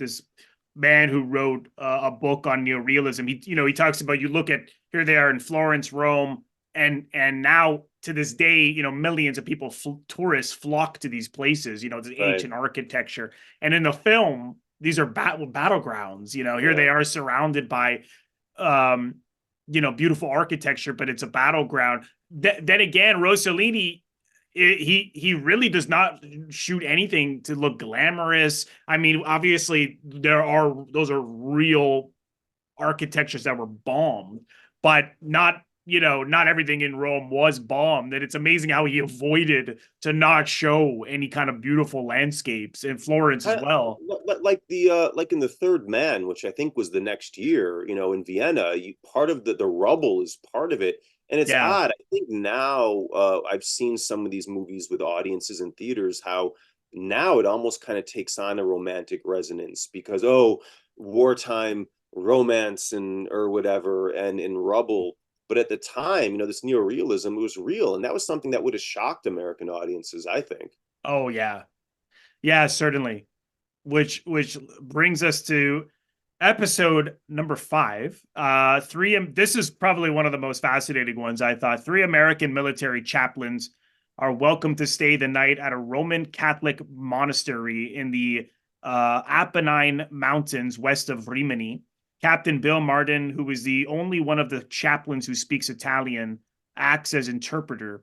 man who wrote a book on neorealism, he talks about, you look at, here they are in Florence, Rome, and now to this day, millions of people, tourists flock to these places, the Right. ancient architecture. And in the film, these are battlegrounds. Here Yeah. they are surrounded by um beautiful architecture, but it's a battleground. Then again, Rossellini, he really does not shoot anything to look glamorous. I mean, obviously those are real architectures that were bombed, but not everything in Rome was bombed. And it's amazing how he avoided to not show any kind of beautiful landscapes in Florence as I, well. like like in the Third Man, which I think was the next year, in Vienna, part of the rubble is part of it, and it's Yeah. odd. I think now I've seen some of these movies with audiences in theaters, how now it almost kind of takes on a romantic resonance because wartime romance and or whatever and in rubble. But at the time, this neorealism, it was real, and that was something that would have shocked American audiences, I think. Oh yeah. Yeah, certainly. Which brings us to episode number 5. This is probably one of the most fascinating ones, I thought. 3 American military chaplains are welcome to stay the night at a Roman Catholic monastery in the Apennine Mountains west of Rimini. Captain Bill Martin, who is the only one of the chaplains who speaks Italian, acts as interpreter.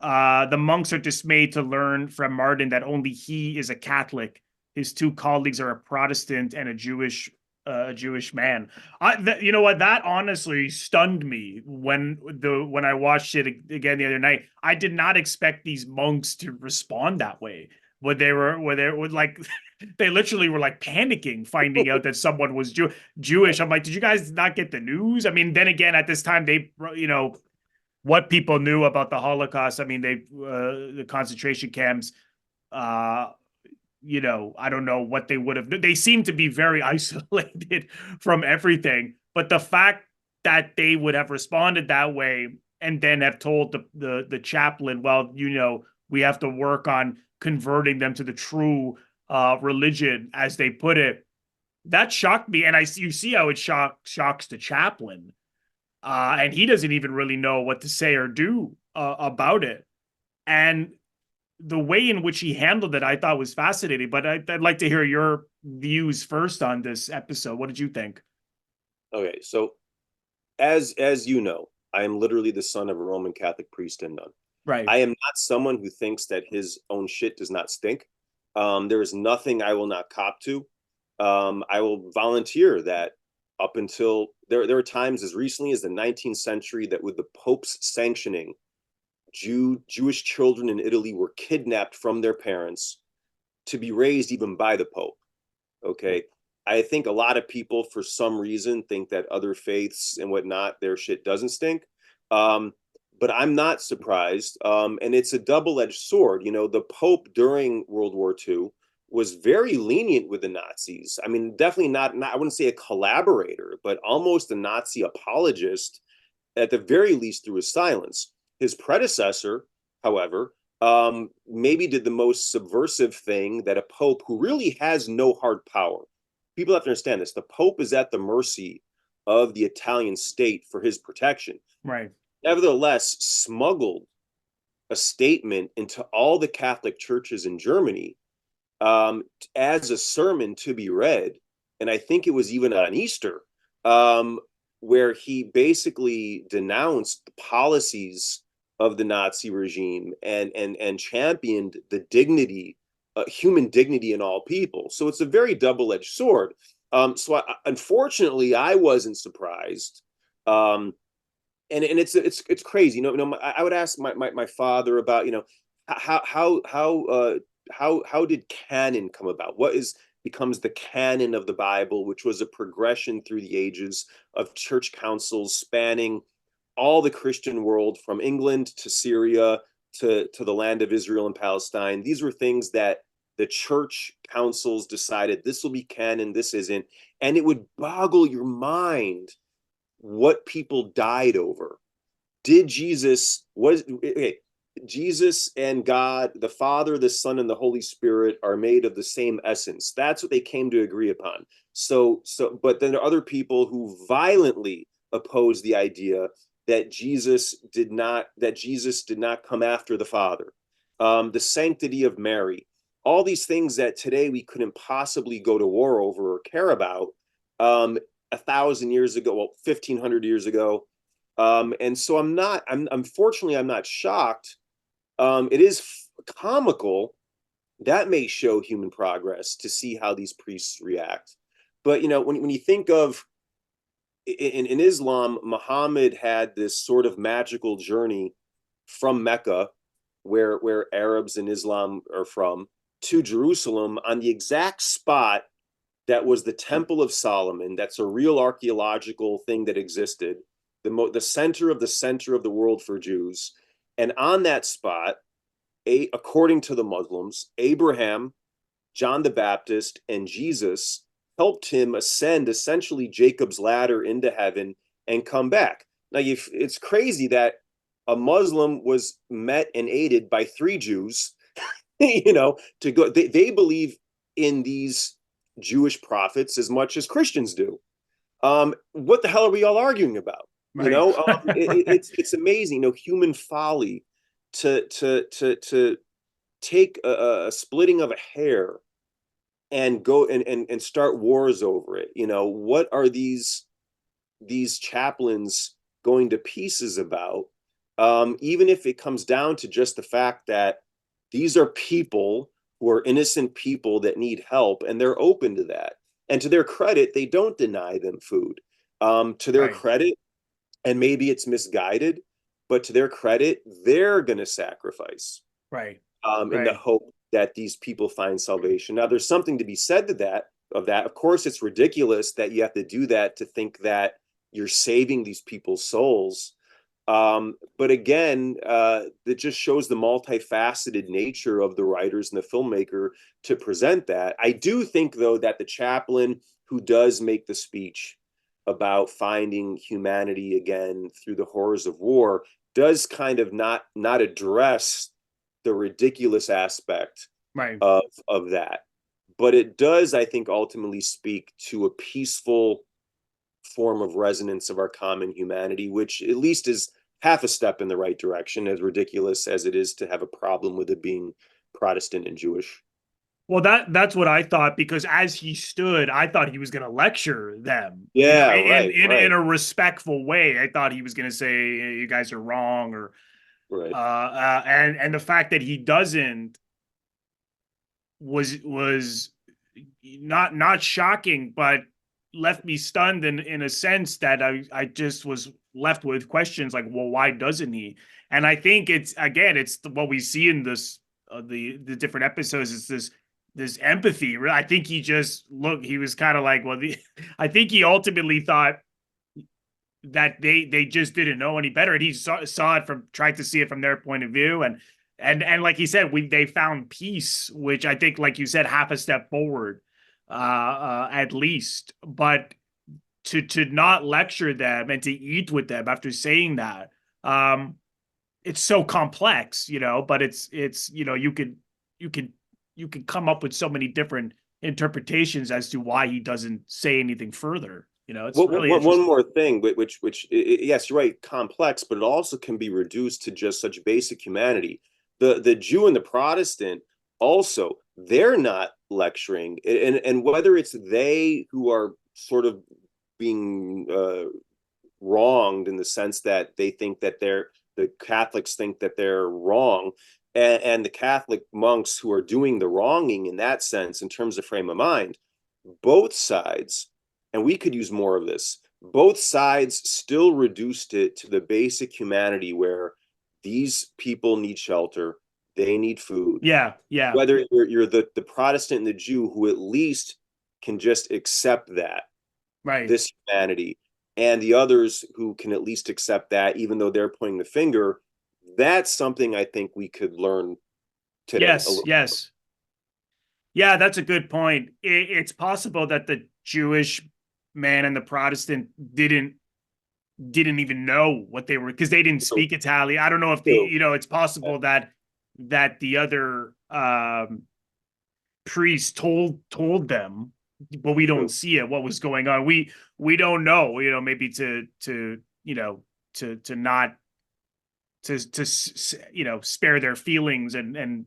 The monks are dismayed to learn from Martin that only he is a Catholic. His two colleagues are a Protestant and a Jewish man. You know what? That honestly stunned me when I watched it again the other night. I did not expect these monks to respond that way. When they were like, they literally were like panicking, finding out that someone was Jewish. I'm like, did you guys not get the news? I mean, then again, at this time, what people knew about the Holocaust. I mean, the concentration camps. Uh, I don't know what they would have. They seem to be very isolated from everything. But the fact that they would have responded that way and then have told the chaplain, well, we have to work on converting them to the true religion, as they put it, that shocked me. And you see how it shocks the chaplain. And he doesn't even really know what to say or do about it. And the way in which he handled it, I thought was fascinating. But I'd like to hear your views first on this episode. What did you think? Okay, so as you know, I am literally the son of a Roman Catholic priest and nun. Right. I am not someone who thinks that his own shit does not stink. There is nothing I will not cop to. I will volunteer that up until there are times as recently as the 19th century that with the Pope's sanctioning, Jewish children in Italy were kidnapped from their parents to be raised even by the Pope. Okay. I think a lot of people, for some reason, think that other faiths and whatnot, their shit doesn't stink. But I'm not surprised. And it's a double-edged sword. The Pope during World War II was very lenient with the Nazis. I mean, definitely not I wouldn't say a collaborator, but almost a Nazi apologist, at the very least through his silence. His predecessor, however, maybe did the most subversive thing that a Pope who really has no hard power. People have to understand this. The Pope is at the mercy of the Italian state for his protection. Right. Nevertheless, smuggled a statement into all the Catholic churches in Germany as a sermon to be read. And I think it was even on Easter, where he basically denounced the policies of the Nazi regime and championed the dignity, human dignity in all people. So it's a very double-edged sword. Unfortunately, I wasn't surprised. And it's crazy. I would ask my father about, how did canon come about? What becomes the canon of the Bible, which was a progression through the ages of church councils spanning all the Christian world, from England to Syria to the land of Israel and Palestine. These were things that the church councils decided this will be canon, this isn't. And it would boggle your mind what people died over. Did Jesus and God, the Father, the Son, and the Holy Spirit are made of the same essence. That's what they came to agree upon. But then there are other people who violently oppose the idea that Jesus did not come after the Father. The sanctity of Mary, all these things that today we couldn't possibly go to war over or care about 1,000 years ago, 1,500 years ago. And so unfortunately, I'm not shocked. It is comical. That may show human progress to see how these priests react. But, when you think of in Islam, Muhammad had this sort of magical journey from Mecca, where Arabs and Islam are from, to Jerusalem on the exact spot that was the Temple of Solomon. That's a real archaeological thing that existed, the center of the world for Jews. And on that spot, according to the Muslims, Abraham, John the Baptist, and Jesus helped him ascend essentially Jacob's ladder into heaven and come back. Now, it's crazy that a Muslim was met and aided by 3 Jews, to go. They believe in these Jewish prophets as much as Christians do. What the hell are we all arguing about? Right. It's amazing, human folly to take a splitting of a hair and go and start wars over it. What are these chaplains going to pieces about? even if it comes down to just the fact that these are people who are innocent people that need help, and they're open to that. And to their credit, they don't deny them food. To their Right. credit, and maybe it's misguided, but to their credit, they're going to sacrifice Right. in the Right. hope that these people find salvation. Now, there's something to be said to that. Of that, of course, it's ridiculous that you have to do that to think that you're saving these people's souls. But again, it just shows the multifaceted nature of the writers and the filmmaker to present that. I do think, though, that the chaplain who does make the speech about finding humanity again through the horrors of war does kind of not address the ridiculous aspect Right. of that. But it does, I think, ultimately speak to a peaceful form of resonance of our common humanity, which at least is half a step in the right direction, as ridiculous as it is to have a problem with it being Protestant and Jewish. Well, that's what I thought, because as he stood, I thought he was going to lecture them, Yeah, in right, right, a respectful way. I thought he was going to say, "You guys are wrong," or right. and the fact that he doesn't was not shocking, but left me stunned in a sense that I just was left with questions like, well, why doesn't he? And I think it's, again, it's what we see in this the different episodes. It's this empathy. I think he just he was kind of like, well, I think he ultimately thought that they just didn't know any better, and he saw it from, tried to see it from their point of view, and like he said, they found peace, which I think, like you said, half a step forward, at least. But to not lecture them and to eat with them after saying that, it's so complex, but it's you can you can come up with so many different interpretations as to why he doesn't say anything further. It's Well, really one interesting. more thing, which yes, you're right, complex, but it also can be reduced to just such basic humanity. The Jew and the Protestant also, they're not lecturing, and whether it's they who are sort of being wronged in the sense that they think that the Catholics think that they're wrong, and the Catholic monks who are doing the wronging in that sense, in terms of frame of mind, both sides, and we could use more of this, both sides still reduced it to the basic humanity where these people need shelter, they need food. Yeah, yeah, Whether you're the Protestant and the Jew who at least can just accept that, right. this humanity, and the others who can at least accept that, even though they're pointing the finger, that's something I think we could learn today a Yes, little. yes. Yeah, that's a good point. It's possible that the Jewish man and the Protestant didn't even know what they were, because they didn't So, speak Italian. I don't know if so it's possible that the other priest told them, but we don't true. see it, what was going on. We don't know, maybe to to not to spare their feelings, and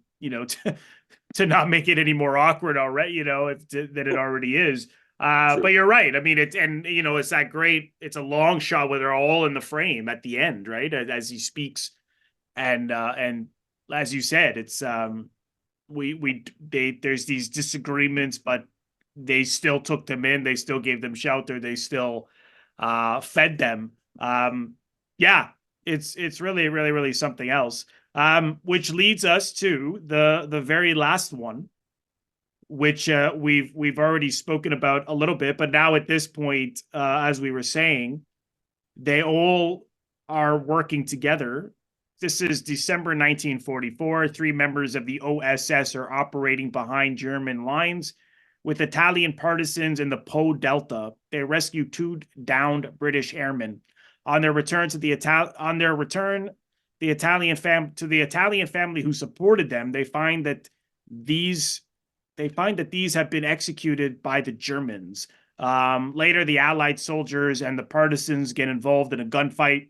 to not make it any more awkward already, if than it already is. True. But you're right. I mean, it's that great. It's a long shot where they're all in the frame at the end, right, as he speaks, and as you said, it's there's these disagreements, but they still took them in. They still gave them shelter. They still fed them. Yeah, it's really, really, really something else. Which leads us to the very last one, which we've already spoken about a little bit, but now at this point, as we were saying, they all are working together. This is December 1944. Three members of the OSS are operating behind German lines with Italian partisans in the Po Delta. They rescue two downed British airmen. On their return to the Italian family who supported them, they find that these have been executed by the Germans. Later, the Allied soldiers and the partisans get involved in a gunfight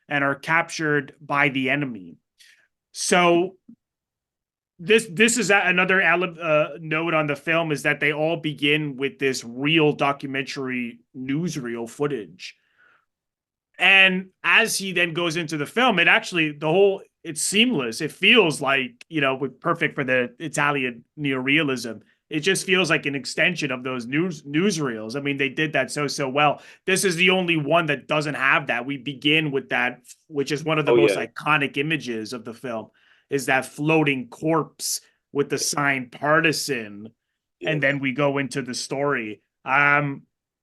and are captured by the enemy. So this is another note on the film, is that they all begin with this real documentary newsreel footage. And as he then goes into the film, it actually, it's seamless. It feels like, perfect for the Italian neorealism. It just feels like an extension of those newsreels. I mean, they did that so well. This is the only one that doesn't have that. We begin with that, which is one of the Oh most yeah, iconic images of the film, is that floating corpse with the sign partisan. And yes. then we go into the story. What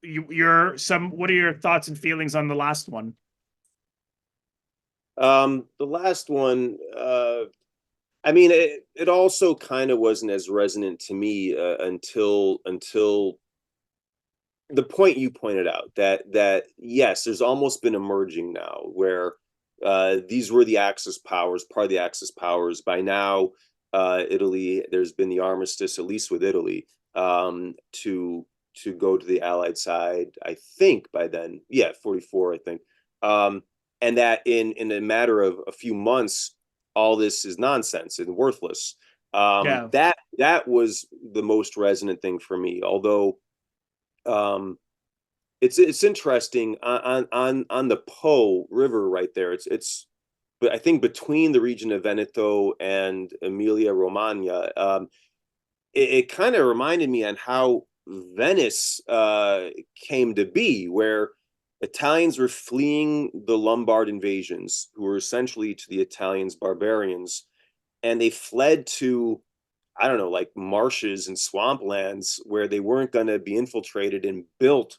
are your thoughts and feelings on the last one? The last one, I mean, it also kind of wasn't as resonant to me until the point you pointed out that yes, there's almost been emerging now where these were the Axis powers, part of the Axis powers. By now, Italy, there's been the armistice, at least with Italy, to go to the Allied side. I think by then, yeah, 44, I think, and that in a matter of a few months, all this is nonsense and worthless. Yeah, That was the most resonant thing for me, although um, it's interesting on the Po River right there. But I think between the region of Veneto and Emilia Romagna, it kind of reminded me on how Venice came to be, where Italians were fleeing the Lombard invasions, who were essentially to the Italians barbarians, and they fled to, I don't know, like marshes and swamplands where they weren't going to be infiltrated, and built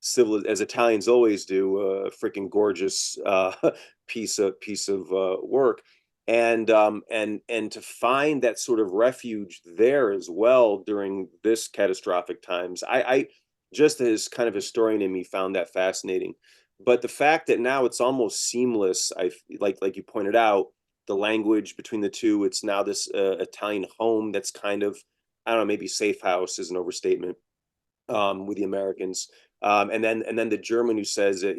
civil, as Italians always do, a freaking gorgeous piece of work. And to find that sort of refuge there as well during this catastrophic times, I just as kind of historian in me found that fascinating. But the fact that now it's almost seamless, I like you pointed out, the language between the two. It's now this Italian home that's kind of, I don't know, maybe safe house is an overstatement, with the Americans. And then the German who says that,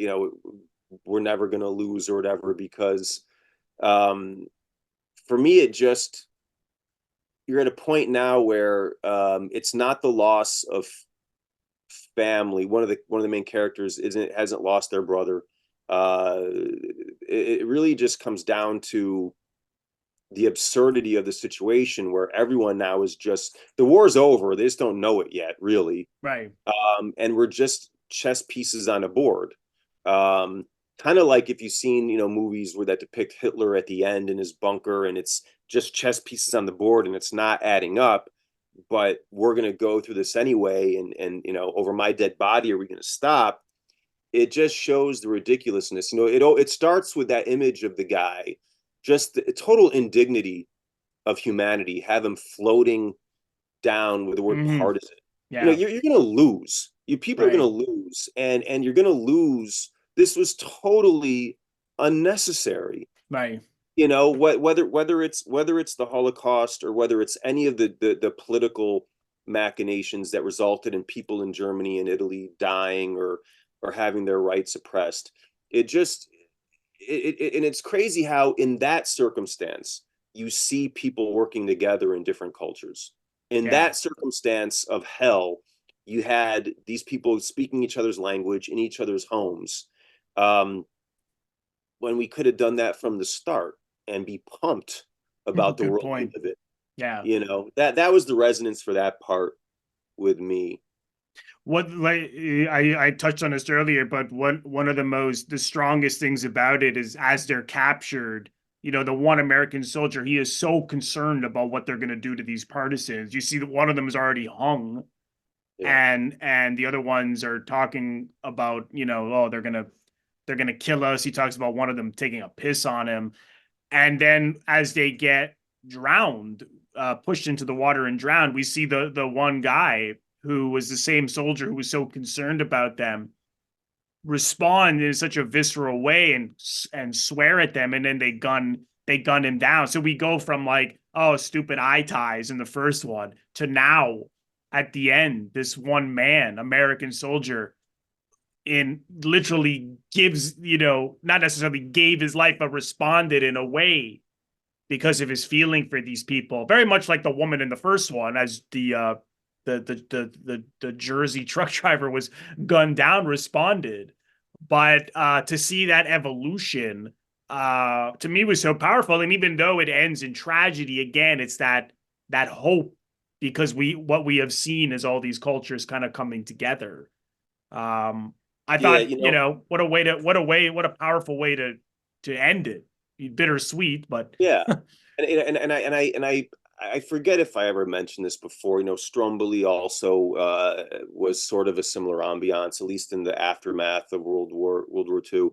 we're never going to lose or whatever, because um, for me it just, you're at a point now where it's not the loss of family. One of the main characters hasn't lost their brother. It really just comes down to the absurdity of the situation, where everyone now is just, the war's over, they just don't know it yet, really. right. And we're just chess pieces on a board. Um, Kind of like if you've seen, movies where that depict Hitler at the end in his bunker, and it's just chess pieces on the board and it's not adding up, but we're going to go through this anyway. And, over my dead body, are we going to stop? It just shows the ridiculousness. It starts with that image of the guy, just the total indignity of humanity, have him floating down with the word Hmm. partisan. Yeah, You're going to lose. You people are going right, to lose, and you're going to lose. This was totally unnecessary. right. Whether it's the Holocaust, or whether it's any of the political machinations that resulted in people in Germany and Italy dying, or having their rights oppressed. It just and it's crazy how in that circumstance you see people working together in different cultures. In Yeah. that circumstance of hell, you had these people speaking each other's language in each other's homes, um, when we could have done that from the start and be pumped about the Good world we point. live in. Yeah. That was the resonance for that part with me. What like I touched on this earlier, but one of the strongest things about it is as they're captured, the one American soldier, he is so concerned about what they're going to do to these partisans. You see that one of them is already hung, Yeah. and the other ones are talking about, oh, they're gonna kill us. He talks about one of them taking a piss on him. And then as they get drowned, pushed into the water and drowned, we see the one guy who was the same soldier who was so concerned about them respond in such a visceral way and swear at them, and then they gun him down. So we go from like, oh, stupid eye ties in the first one, to now at the end, this one man, American soldier, in literally gives, not necessarily gave his life, but responded in a way because of his feeling for these people. Very much like the woman in the first one, as the Jersey truck driver was gunned down, responded. But to see that evolution to me was so powerful. And even though it ends in tragedy, again, it's that hope, because what we have seen is all these cultures kind of coming together. I Yeah, thought, what a powerful way to end it. Bittersweet, but yeah, and I forget if I ever mentioned this before. Stromboli also was sort of a similar ambiance, at least in the aftermath of World War II.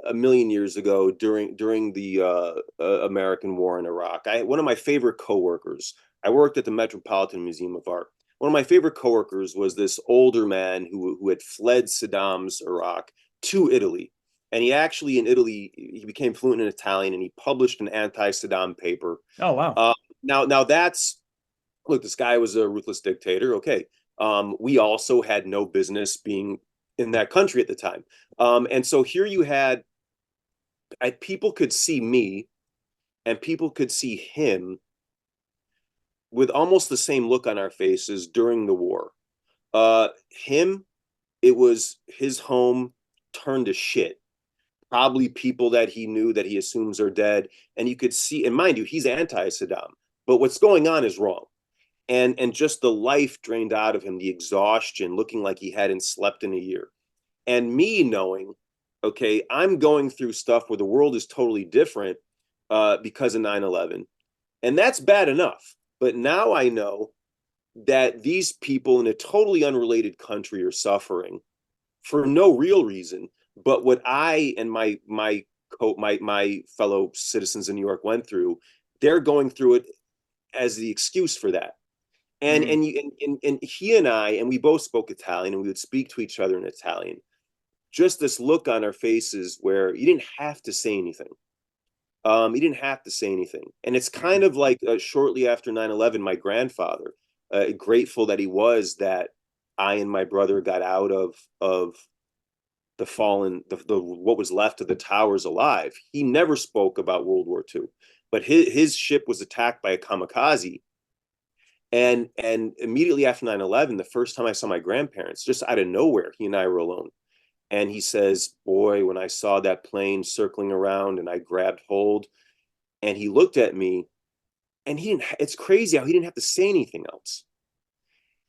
A million years ago, during the American War in Iraq, one of my favorite coworkers. I worked at the Metropolitan Museum of Art. One of my favorite coworkers was this older man who had fled Saddam's Iraq to Italy, and he actually, in Italy, he became fluent in Italian, and he published an anti-Saddam paper. oh wow. Now that's, look, this guy was a ruthless dictator. Okay. We also had no business being in that country at the time. And so here you had, people could see me and people could see him with almost the same look on our faces during the war. Him, it was his home turned to shit. Probably people that he knew that he assumes are dead. And you could see, and mind you, he's anti-Saddam, but what's going on is wrong. And just the life drained out of him, the exhaustion, looking like he hadn't slept in a year. And me knowing, okay, I'm going through stuff where the world is totally different because of 9/11. And that's bad enough. But now I know that these people in a totally unrelated country are suffering for no real reason. But what I and my fellow citizens in New York went through, they're going through it as the excuse for that. And Mm. and you and he and I, and we both spoke Italian, and we would speak to each other in Italian. Just this look on our faces where you didn't have to say anything. You didn't have to say anything. And it's kind of like shortly after 9/11, my grandfather, grateful that he was that I and my brother got out of the fallen, the what was left of the towers alive. He never spoke about World War II, but his ship was attacked by a kamikaze. And immediately after 9/11, the first time I saw my grandparents, just out of nowhere, he and I were alone. And he says, boy, when I saw that plane circling around and I grabbed hold, and he looked at me, and it's crazy how he didn't have to say anything else.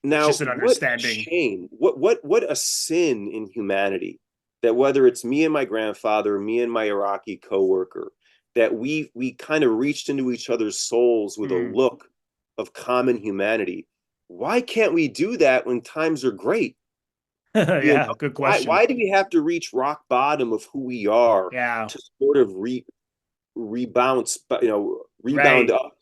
It's Now, just an what a understanding. shame, what a sin in humanity, that whether it's me and my grandfather, me and my Iraqi coworker, that we kind of reached into each other's souls with a Mm. look of common humanity. Why can't we do that when times are great? Yeah, good question. Why do we have to reach rock bottom of who we are Yeah, to sort of rebound right. up?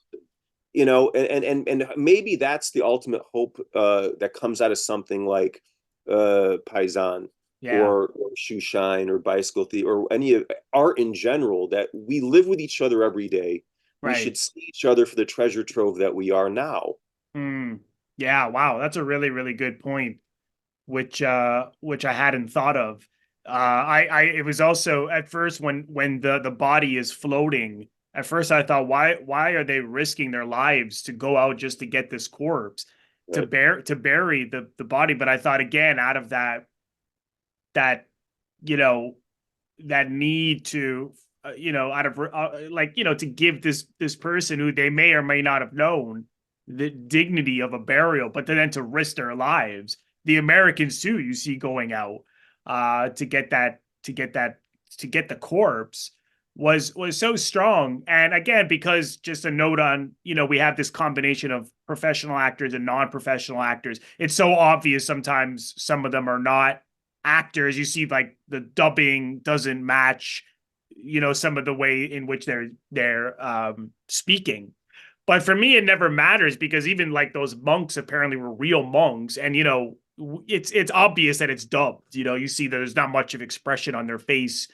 And maybe that's the ultimate hope that comes out of something like Paisan, Yeah, or Shoe Shine, or Bicycle Thief, or any of art in general, that we live with each other every day. We right. should see each other for the treasure trove that we are now. Mm. Yeah, wow, that's a really, really good point, which I hadn't thought of. It was also at first when the body is floating. At first, I thought, why are they risking their lives to go out just to get this corpse Right? to bury the body? But I thought again, out of that you know that need to out of to give this person who they may or may not have known the dignity of a burial, but then to risk their lives. The Americans too, you see going out to get the corpse was so strong. And again, because just a note on, we have this combination of professional actors and non-professional actors. It's so obvious sometimes some of them are not actors. You see like the dubbing doesn't match, some of the way in which they're speaking. But for me, it never matters, because even like those monks apparently were real monks, and it's obvious that it's dubbed. You see that there's not much of expression on their face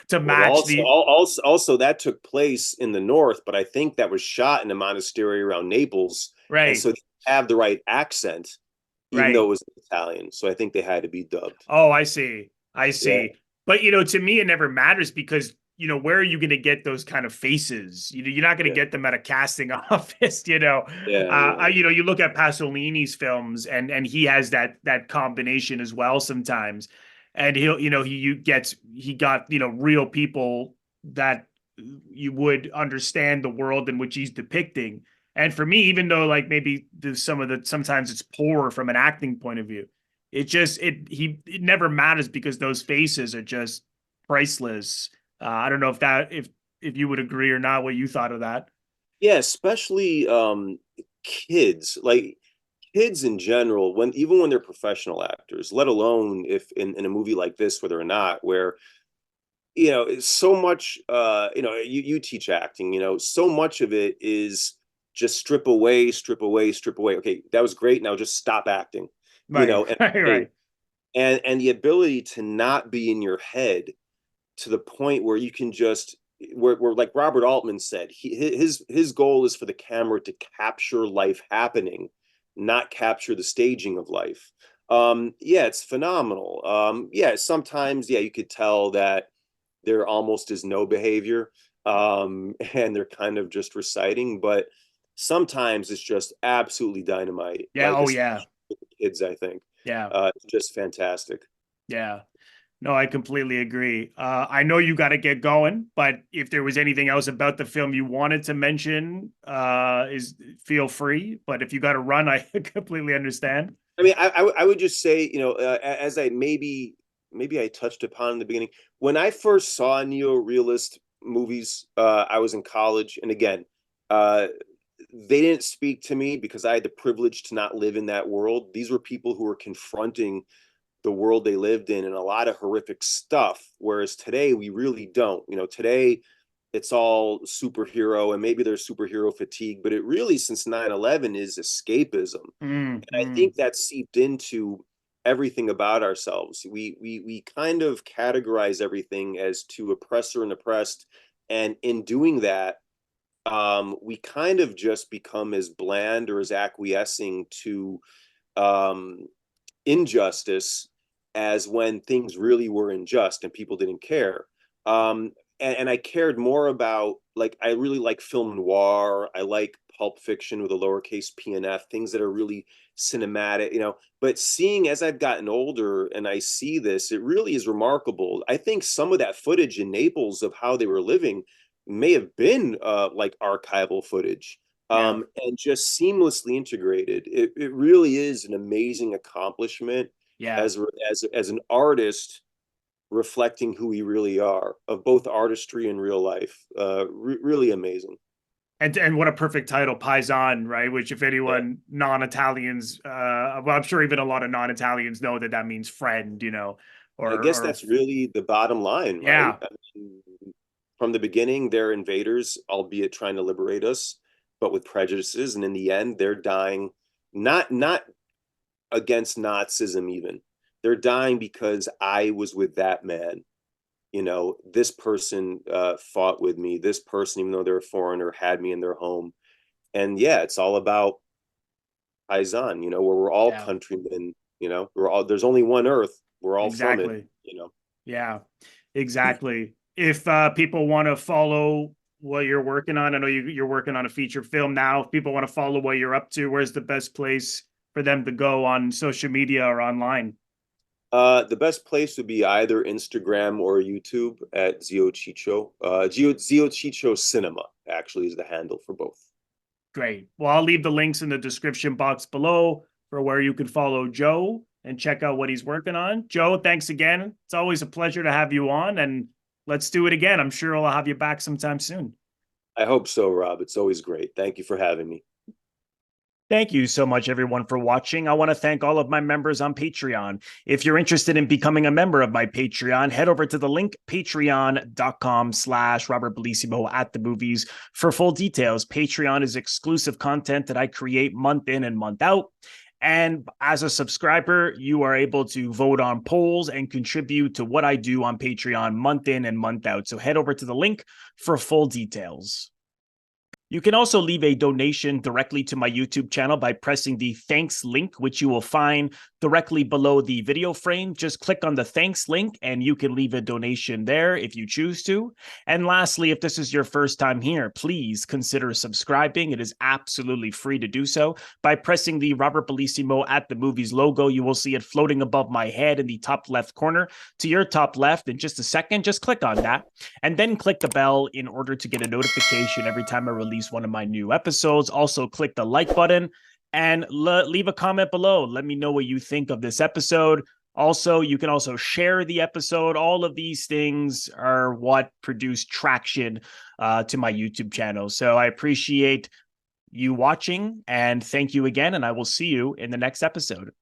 to Well, match the also that took place in the north, but I think that was shot in a monastery around Naples, and right, so they have the right accent, even though right. it was Italian. So I think they had to be dubbed. Oh, I see. I Yeah, see. But to me, it never matters, because where are you going to get those kind of faces? You're not going to Yeah. get them at a casting office. Yeah. Yeah. You look at Pasolini's films, and he has that combination as well sometimes, and he got real people that you would understand the world in which he's depicting. And for me, even though like maybe sometimes it's poor from an acting point of view, it never matters because those faces are just priceless. I don't know if you would agree or not, what you thought of that. Yeah, especially kids, like kids in general, even when they're professional actors, let alone if in a movie like this where they're not, where it's so much you teach acting, so much of it is just strip away, strip away, strip away. Okay, that was great. Now just stop acting, Right, and right, hey, right. and the ability to not be in your head to the point where you can just where like Robert Altman said, his goal is for the camera to capture life happening, not capture the staging of life. Yeah, it's phenomenal. Yeah, sometimes you could tell that there almost is no behavior, and they're kind of just reciting, but sometimes it's just absolutely dynamite, Yeah. like Oh, yeah. especially with the kids, I think. Yeah. It's just fantastic. Yeah. No, I completely agree. I know you got to get going, but if there was anything else about the film you wanted to mention, is feel free. But if you got to run, I completely understand. I mean, I would just say, as I maybe I touched upon in the beginning, when I first saw neo-realist movies, I was in college, and again, uh, they didn't speak to me because I had the privilege to not live in that world. These were people who were confronting the world they lived in and a lot of horrific stuff, whereas today we really don't. Today it's all superhero and maybe there's superhero fatigue, but it really, since 9/11, is escapism. Mm, I mm. think that seeped into everything about ourselves. We kind of categorize everything as to oppressor and oppressed, and in doing that, we kind of just become as bland or as acquiescing to um, injustice as when things really were unjust and people didn't care. And I cared more about, like, I really like film noir. I like pulp fiction with a lowercase p and f, things that are really cinematic, But seeing as I've gotten older and I see this, it really is remarkable. I think some of that footage in Naples of how they were living may have been like archival footage, Yeah. and just seamlessly integrated. It really is an amazing accomplishment Yeah. as an artist reflecting who we really are of both artistry and real life. Really amazing. And what a perfect title, Paisan, right? Which, if Yeah, anyone non-Italians, well, I'm sure even a lot of non-Italians know that means friend, I guess or that's really the bottom line, right? yeah, I mean, from the beginning, they're invaders, albeit trying to liberate us, but with prejudices, and in the end, they're dying not against Nazism even. They're dying because I was with that man. This person fought with me. This person, even though they're a foreigner, had me in their home. And yeah, it's all about Paisan, where we're all yeah, countrymen, there's only one earth. We're all from it, exactly. Yeah, exactly. If people want to follow what you're working on, I know you're working on a feature film now. If people want to follow what you're up to, where's the best place for them to go on social media or online? The best place would be either Instagram or YouTube at Zio Chicho. Zio Chicho Cinema actually is the handle for both. Great. Well, I'll leave the links in the description box below for where you can follow Joe and check out what he's working on. Joe, thanks again. It's always a pleasure to have you on, and let's do it again. I'm sure I'll have you back sometime soon. I hope so, Rob. It's always great. Thank you for having me. Thank you so much, everyone, for watching. I want to thank all of my members on Patreon. If you're interested in becoming a member of my Patreon, head over to the link patreon.com/Robert Bellissimo at the movies for full details. Patreon is exclusive content that I create month in and month out. And as a subscriber, you are able to vote on polls and contribute to what I do on Patreon month in and month out. So head over to the link for full details. You can also leave a donation directly to my YouTube channel by pressing the thanks link, which you will find directly below the video frame. Just click on the thanks link and you can leave a donation there if you choose to. And lastly, if this is your first time here, please consider subscribing. It is absolutely free to do so. By pressing the Robert Bellissimo at the Movies logo, you will see it floating above my head in the top left corner. To your top left in just a second, just click on that and then click the bell in order to get a notification every time I release one of my new episodes. Also click the like button and leave a comment below. Let me know what you think of this episode. Also, you can also share the episode. All of these things are what produce traction to my YouTube channel. So I appreciate you watching and thank you again. And I will see you in the next episode.